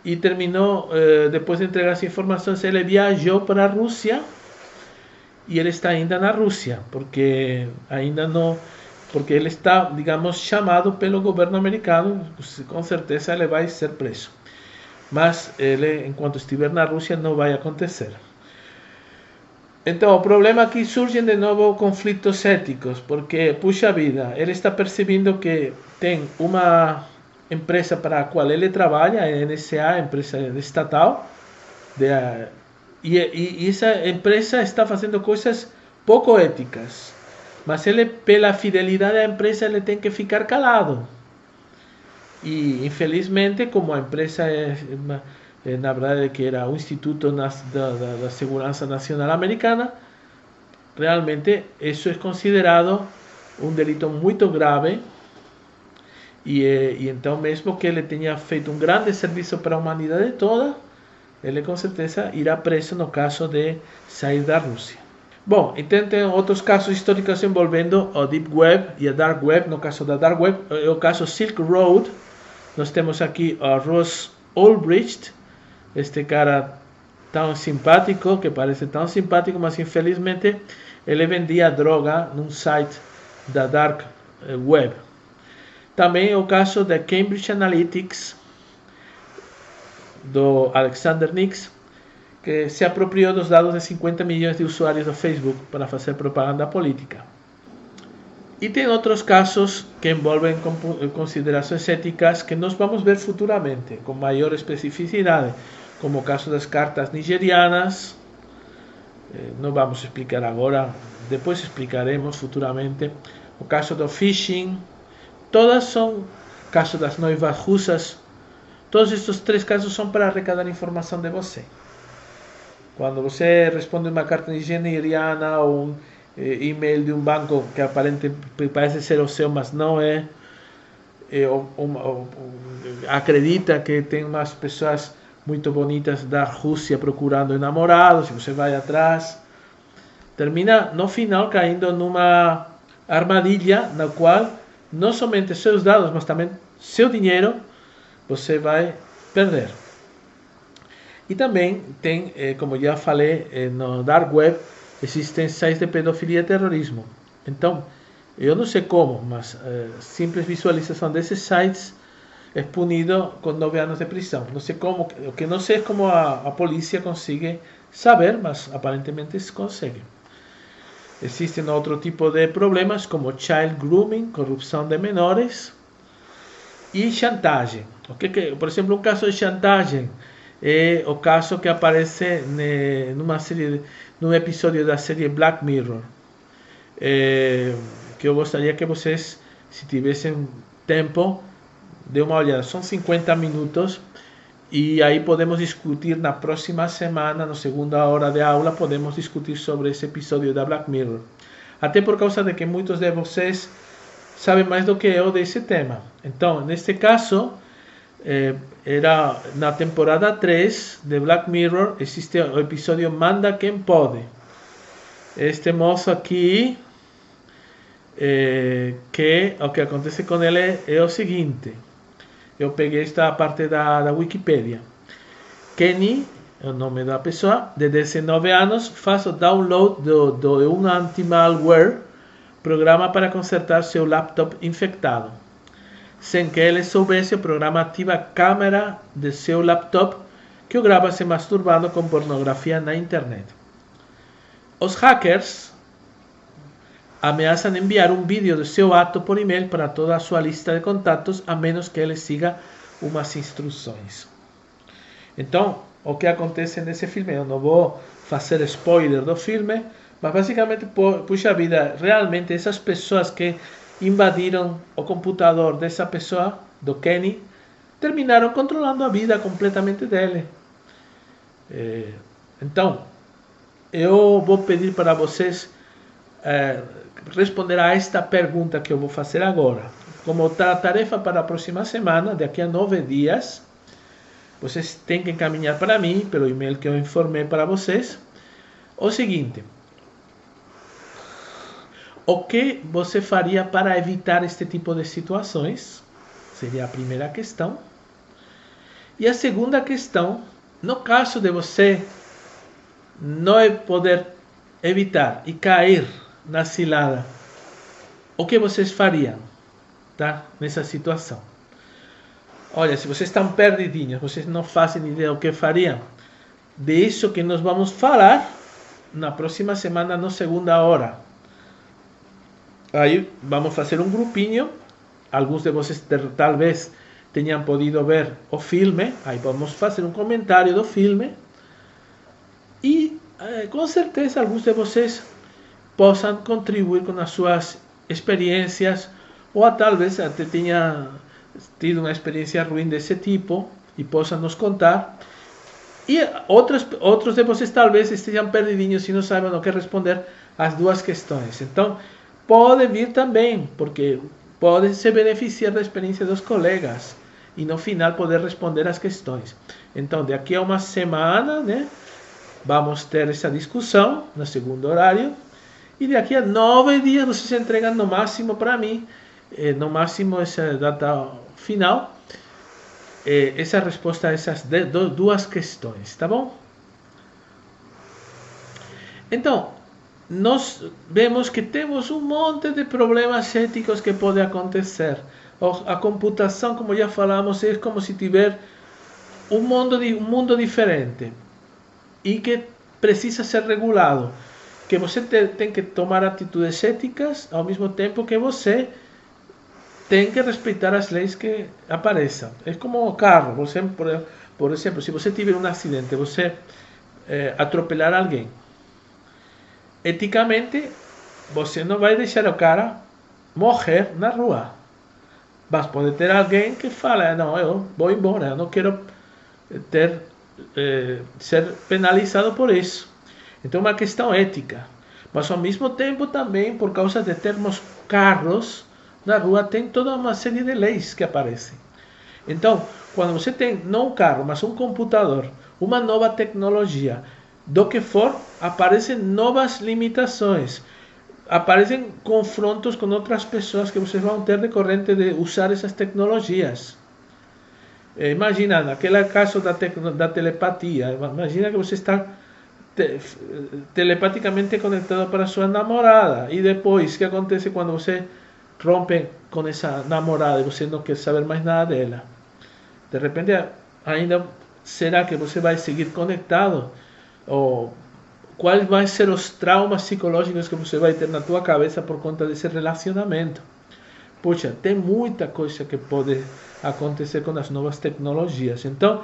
e terminou, depois de entregar as informações, ele viajou para a Rússia. E ele está ainda na Rússia, porque ele está, digamos, chamado pelo governo americano. Com certeza ele vai ser preso. Mas ele, enquanto estiver na Rússia, não vai acontecer. Então, o problema aqui surge de novo conflitos éticos, porque, puxa vida, ele está percebendo que tem uma empresa para a qual ele trabalha, a NSA, empresa estatal, e essa empresa está fazendo coisas pouco éticas, mas ele, pela fidelidade à empresa, ele tem que ficar calado. E, infelizmente, como a empresa na verdade, que era o Instituto da Segurança Nacional Americana, realmente isso é considerado um delito muito grave. E então, mesmo que ele tenha feito um grande serviço para a humanidade toda, ele com certeza irá preso no caso de sair da Rússia. Bom, então tem outros casos históricos envolvendo a Deep Web e a Dark Web. No caso da Dark Web, é o caso Silk Road. Nós temos aqui a Ross Ulbricht, este cara tão simpático, que parece tão simpático, mas infelizmente ele vendia droga num site da Dark Web. Também o caso da Cambridge Analytics, do Alexander Nix, que se apropriou dos dados de 50 milhões de usuários do Facebook para fazer propaganda política. E tem outros casos que envolvem considerações éticas que nós vamos ver futuramente, com maior especificidade, como o caso das cartas nigerianas. Não vamos explicar agora, depois explicaremos futuramente. O caso do phishing. Todas são casos das noivas russas. Todos estes 3 casos são para arrecadar informação de você. Quando você responde uma carta nigeriana ou um e-mail de um banco que aparentemente parece ser o seu, mas não é, acredita que tem umas pessoas muito bonitas da Rússia procurando namorados, e você vai atrás, termina no final caindo numa armadilha na qual não somente seus dados, mas também seu dinheiro você vai perder. E também tem, como já falei, no Dark Web existem sites de pedofilia e terrorismo. Então, eu não sei como, mas simples visualização desses sites é punido com 9 anos de prisão. Não sei como, o que não sei é como a polícia consegue saber, mas aparentemente se consegue. Existem outro tipo de problemas como child grooming, corrupção de menores e chantagem. Por exemplo, um caso de chantagem é o caso que aparece num episódio da série Black Mirror, que eu gostaria que vocês, se tivessem tempo, dê uma olhada. São 50 minutos e aí podemos discutir na próxima semana, na segunda hora de aula, podemos discutir sobre esse episódio da Black Mirror. Até por causa de que muitos de vocês sabem mais do que eu desse tema. Então, neste caso, era na temporada 3 de Black Mirror, existe o episódio Manda Quem Pode. Este moço aqui, que o que acontece com ele é o seguinte, eu peguei esta parte da Wikipedia. Kenny, é o nome da pessoa, de 19 anos, faz o download de um anti-malware, programa para consertar seu laptop infectado. Sem que ele soubesse, o programa ativa a câmera de seu laptop que o grava se masturbando com pornografia na internet. Os hackers ameaçam enviar um vídeo do seu ato por e-mail para toda a sua lista de contatos, a menos que ele siga umas instruções. Então, o que acontece nesse filme, eu não vou fazer spoiler do filme, mas basicamente, puxa vida, realmente essas pessoas que invadiram o computador dessa pessoa, do Kenny, terminaram controlando a vida completamente dele. Então, eu vou pedir para vocês responder a esta pergunta que eu vou fazer agora. Como tarefa para a próxima semana, daqui a 9 dias, vocês têm que encaminhar para mim, pelo e-mail que eu informei para vocês, o seguinte: o que você faria para evitar este tipo de situações? Seria a primeira questão. E a segunda questão, no caso de você não poder evitar e cair na cilada, o que vocês fariam, tá? Nessa situação? Olha, se vocês estão perdidinhos, vocês não fazem ideia do que fariam, de isso que nós vamos falar na próxima semana, na segunda hora. Aí vamos fazer um grupinho. Alguns de vocês talvez tenham podido ver o filme. Aí vamos fazer um comentário do filme. E com certeza alguns de vocês possam contribuir com as suas experiências, ou talvez até tenham tido uma experiência ruim desse tipo e possam nos contar. E outros de vocês talvez estejam perdidinhos e não saibam o que responder às duas questões. Então, pode vir também, porque pode se beneficiar da experiência dos colegas e no final poder responder as questões. Então, daqui a uma semana, né, vamos ter essa discussão no segundo horário, e daqui a 9 dias vocês entregam no máximo para mim, no máximo essa data final, essa resposta a essas duas questões, tá bom? Então, nós vemos que temos um monte de problemas éticos que podem acontecer. A computação, como já falamos, é como se tiver um mundo diferente e que precisa ser regulado. Que você tem que tomar atitudes éticas ao mesmo tempo que você tem que respeitar as leis que apareçam. É como o carro. Você, por exemplo, se você tiver um acidente, você atropelar alguém, eticamente, você não vai deixar o cara morrer na rua. Mas pode ter alguém que fala: não, eu vou embora, eu não quero ser penalizado por isso. Então é uma questão ética. Mas ao mesmo tempo também, por causa de termos carros na rua, tem toda uma série de leis que aparecem. Então, quando você tem não um carro, mas um computador, uma nova tecnologia, do que for, aparecem novas limitações, aparecem confrontos com outras pessoas que vocês vão ter decorrente de usar essas tecnologias. Imagina, naquele caso da telepatia, imagina que você está telepaticamente conectado para sua namorada, e depois, o que acontece quando você rompe com essa namorada e você não quer saber mais nada dela? De repente, ainda será que você vai seguir conectado? Ou quais vão ser os traumas psicológicos que você vai ter na tua cabeça por conta desse relacionamento? Puxa, tem muita coisa que pode acontecer com as novas tecnologias. Então,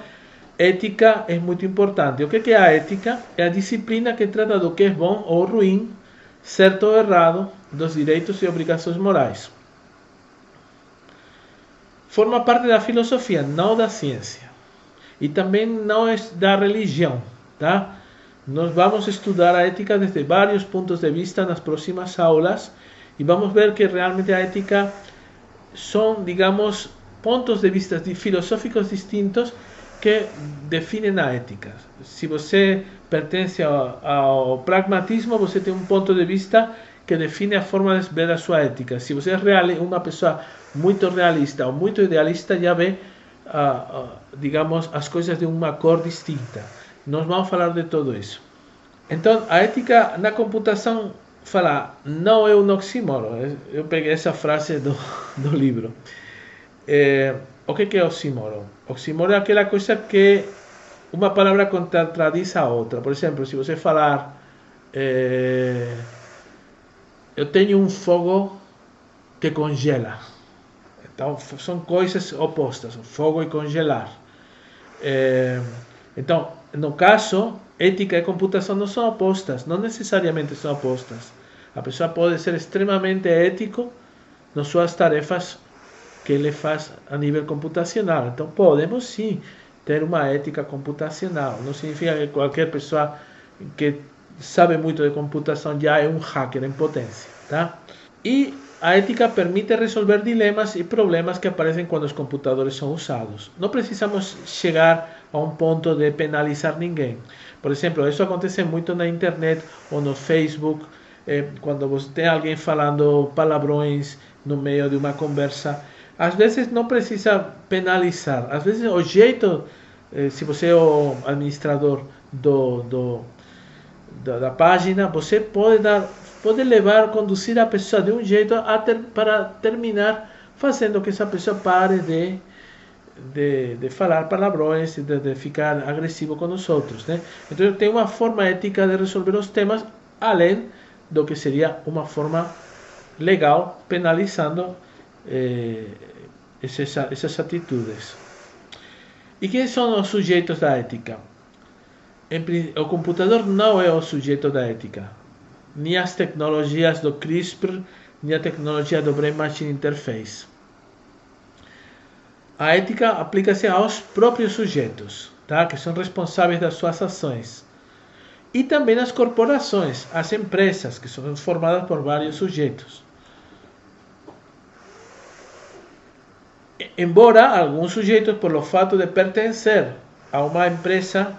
ética é muito importante. O que é a ética? É a disciplina que trata do que é bom ou ruim, certo ou errado, dos direitos e obrigações morais. Forma parte da filosofia, não da ciência. E também não é da religião, tá? Nós vamos estudar a ética desde vários pontos de vista nas próximas aulas e vamos ver que realmente a ética são, digamos, pontos de vista filosóficos distintos que definem a ética. Se você pertence ao pragmatismo, você tem um ponto de vista que define a forma de ver a sua ética. Se você é uma pessoa muito realista ou muito idealista, já vê, digamos, as coisas de uma cor distinta. Nós vamos falar de tudo isso. Então, a ética na computação não é um oxímoron. Eu peguei essa frase do livro. O que é oxímoron? Oxímoron é aquela coisa que uma palavra contradiz a outra. Por exemplo, se você falar eu tenho um fogo que congela. Então, são coisas opostas, fogo e congelar. Então, no caso, ética e computação não são opostas, não necessariamente são opostas. A pessoa pode ser extremamente ético nas suas tarefas que ele faz a nível computacional. Então, podemos sim ter uma ética computacional. Não significa que qualquer pessoa que sabe muito de computação já é um hacker em potência, tá? E a ética permite resolver dilemas e problemas que aparecem quando os computadores são usados. Não precisamos chegar a um ponto de penalizar ninguém. Por exemplo, isso acontece muito na internet ou no Facebook, quando você tem alguém falando palavrões no meio de uma conversa. Às vezes não precisa penalizar. Às vezes o jeito, se você é o administrador da página, você pode conduzir a pessoa de um jeito para terminar fazendo que essa pessoa pare de falar palavrões, de ficar agressivo com os outros, né? Então tem uma forma ética de resolver os temas, além do que seria uma forma legal, penalizando essas atitudes. E quem são os sujeitos da ética? O computador não é o sujeito da ética, nem as tecnologias do CRISPR, nem a tecnologia do Brain Machine Interface. A ética aplica-se aos próprios sujeitos, tá? Que são responsáveis das suas ações. E também às corporações, às empresas, que são formadas por vários sujeitos. Embora alguns sujeitos, por fato de pertencer a uma empresa,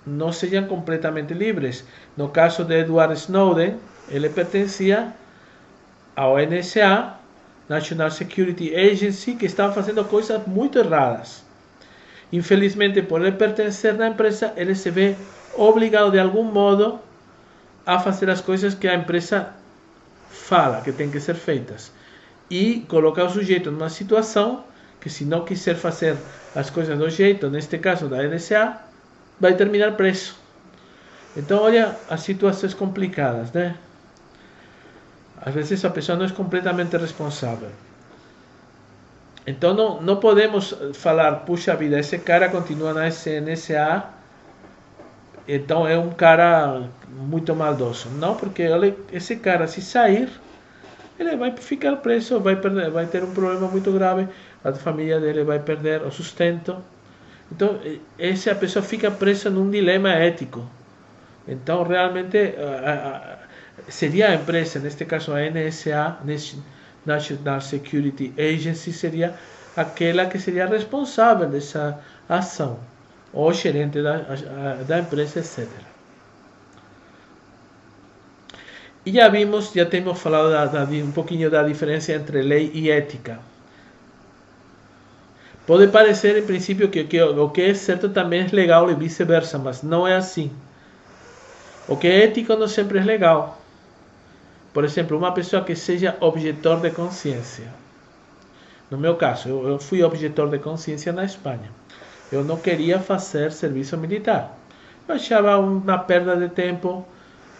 não sejam completamente livres. No caso de Edward Snowden, ele pertencia ao NSA, National Security Agency, que estava fazendo coisas muito erradas. Infelizmente, por ele pertencer à empresa, ele se vê obrigado de algum modo a fazer as coisas que a empresa fala que tem que ser feitas. E colocar o sujeito numa situação que, se não quiser fazer as coisas do jeito, neste caso da NSA, vai terminar preso. Então, olha as situações complicadas, né? Às vezes a pessoa não é completamente responsável. Então não podemos falar, puxa vida, esse cara continua na NSA, então é um cara muito maldoso. Não, porque esse cara, se sair, ele vai ficar preso, vai ter um problema muito grave, a família dele vai perder o sustento. Então, essa pessoa fica presa num dilema ético. Então, realmente, seria a empresa, neste caso a NSA, National Security Agency, seria aquela que seria responsável dessa ação, ou gerente da empresa, etc. E já temos falado um pouquinho da diferença entre lei e ética. Pode parecer, em princípio, que o que é certo também é legal e vice-versa, mas não é assim. O que é ético não sempre é legal. Por exemplo, uma pessoa que seja objetor de consciência. No meu caso, eu fui objetor de consciência na Espanha. Eu não queria fazer serviço militar. Eu achava uma perda de tempo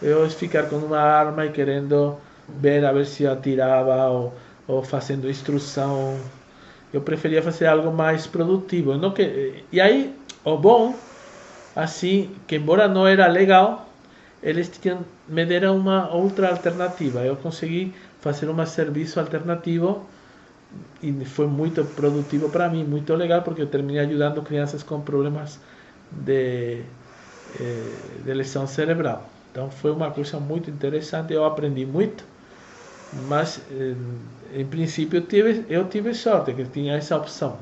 eu ficar com uma arma e querendo ver a ver se eu atirava ou fazendo instrução. Eu preferia fazer algo mais produtivo. E aí, o bom, assim, que embora não era legal, eles me deram uma outra alternativa. Eu consegui fazer um serviço alternativo e foi muito produtivo para mim, muito legal, porque eu terminei ajudando crianças com problemas de lesão cerebral. Então foi uma coisa muito interessante, eu aprendi muito, mas em princípio eu tive sorte que tinha essa opção.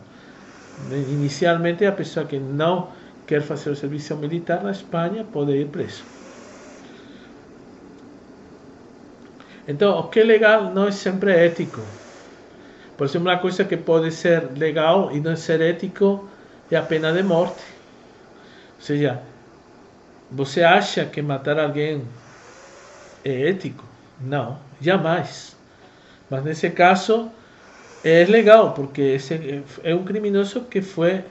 Inicialmente, a pessoa que não quer fazer o serviço militar na Espanha pode ir preso. Então, o que é legal não é sempre ético. Por exemplo, uma coisa que pode ser legal e não ser ético é a pena de morte. Ou seja, você acha que matar alguém é ético? Não, jamais. Mas nesse caso é legal, porque esse é um criminoso que foi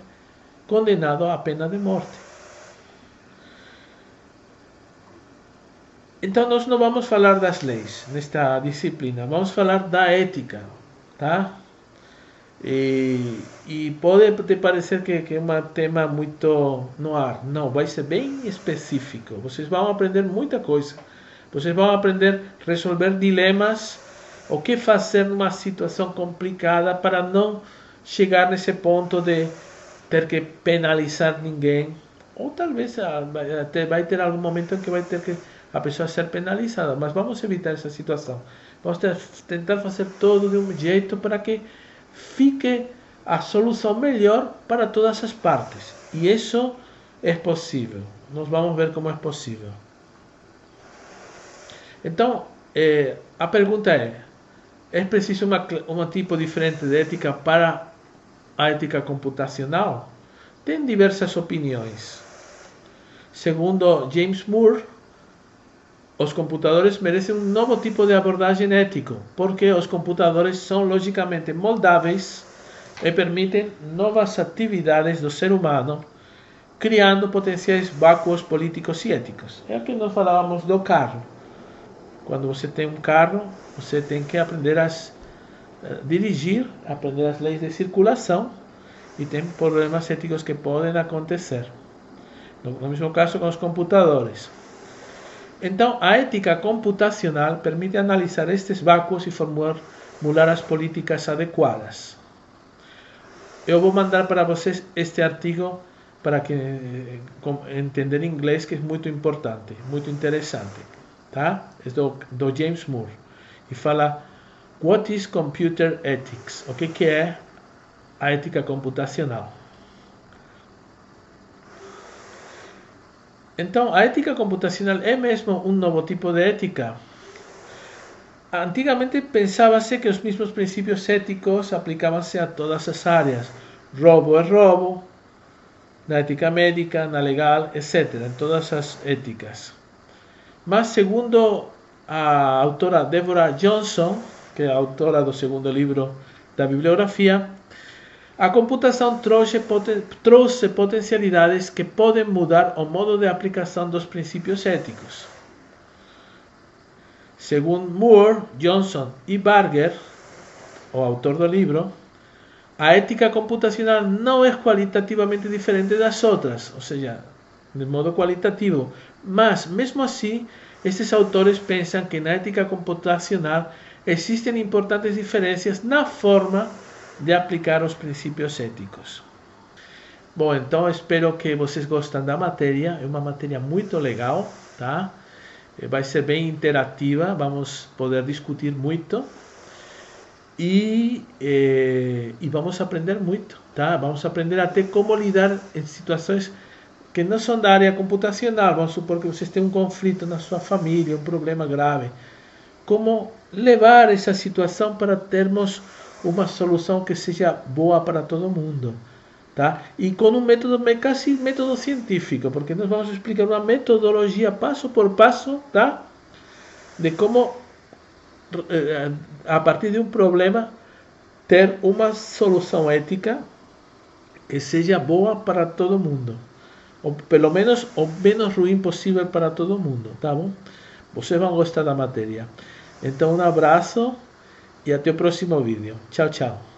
condenado à pena de morte. Então nós não vamos falar das leis nesta disciplina, vamos falar da ética, tá? E pode te parecer que é um tema muito no ar. Não, vai ser bem específico. Vocês vão aprender muita coisa. Vocês vão aprender a resolver dilemas, o que fazer numa situação complicada para não chegar nesse ponto de ter que penalizar ninguém. Ou talvez até vai ter algum momento em que vai ter que a pessoa ser penalizada, mas vamos evitar essa situação. Vamos tentar fazer tudo de um jeito para que fique a solução melhor para todas as partes. E isso é possível. Nós vamos ver como é possível. Então, a pergunta é preciso um tipo diferente de ética para a ética computacional? Tem diversas opiniões. Segundo James Moore, os computadores merecem um novo tipo de abordagem ético, porque os computadores são logicamente moldáveis e permitem novas atividades do ser humano, criando potenciais vácuos políticos e éticos. É o que nós falávamos do carro. Quando você tem um carro, você tem que aprender a dirigir, aprender as leis de circulação, e tem problemas éticos que podem acontecer. No mesmo caso com os computadores. Então, a ética computacional permite analisar estes vácuos e formular as políticas adequadas. Eu vou mandar para vocês este artigo para que entender inglês, que é muito importante, muito interessante, tá? É do James Moore e fala What is Computer Ethics? O que é a ética computacional? Então, a ética computacional é mesmo um novo tipo de ética? Antigamente pensava-se que os mesmos princípios éticos aplicavam-se a todas as áreas. Roubo é roubo, na ética médica, na legal, etc. Em todas as éticas. Mas, segundo a autora Deborah Johnson, que é a autora do segundo livro da bibliografia, a computação trouxe potencialidades que podem mudar o modo de aplicação dos princípios éticos. Segundo Moore, Johnson e Barger, o autor do livro, a ética computacional não é qualitativamente diferente das outras, ou seja, de modo qualitativo, mas, mesmo assim, estes autores pensam que na ética computacional existem importantes diferenças na forma de aplicar os princípios éticos. Bom, então espero que vocês gostem da matéria, é uma matéria muito legal, tá? Vai ser bem interativa, vamos poder discutir muito e vamos aprender muito, tá? Vamos aprender até como lidar em situações que não são da área computacional. Vamos supor que vocês têm um conflito na sua família, um problema grave. Como levar essa situação para termos uma solução que seja boa para todo mundo, tá? E com um método, quase método científico, porque nós vamos explicar uma metodologia passo por passo, tá? De como, a partir de um problema, ter uma solução ética que seja boa para todo mundo, ou pelo menos o menos ruim possível para todo mundo, tá bom? Vocês vão gostar da matéria. Então, um abraço e até o próximo vídeo. Tchau, tchau.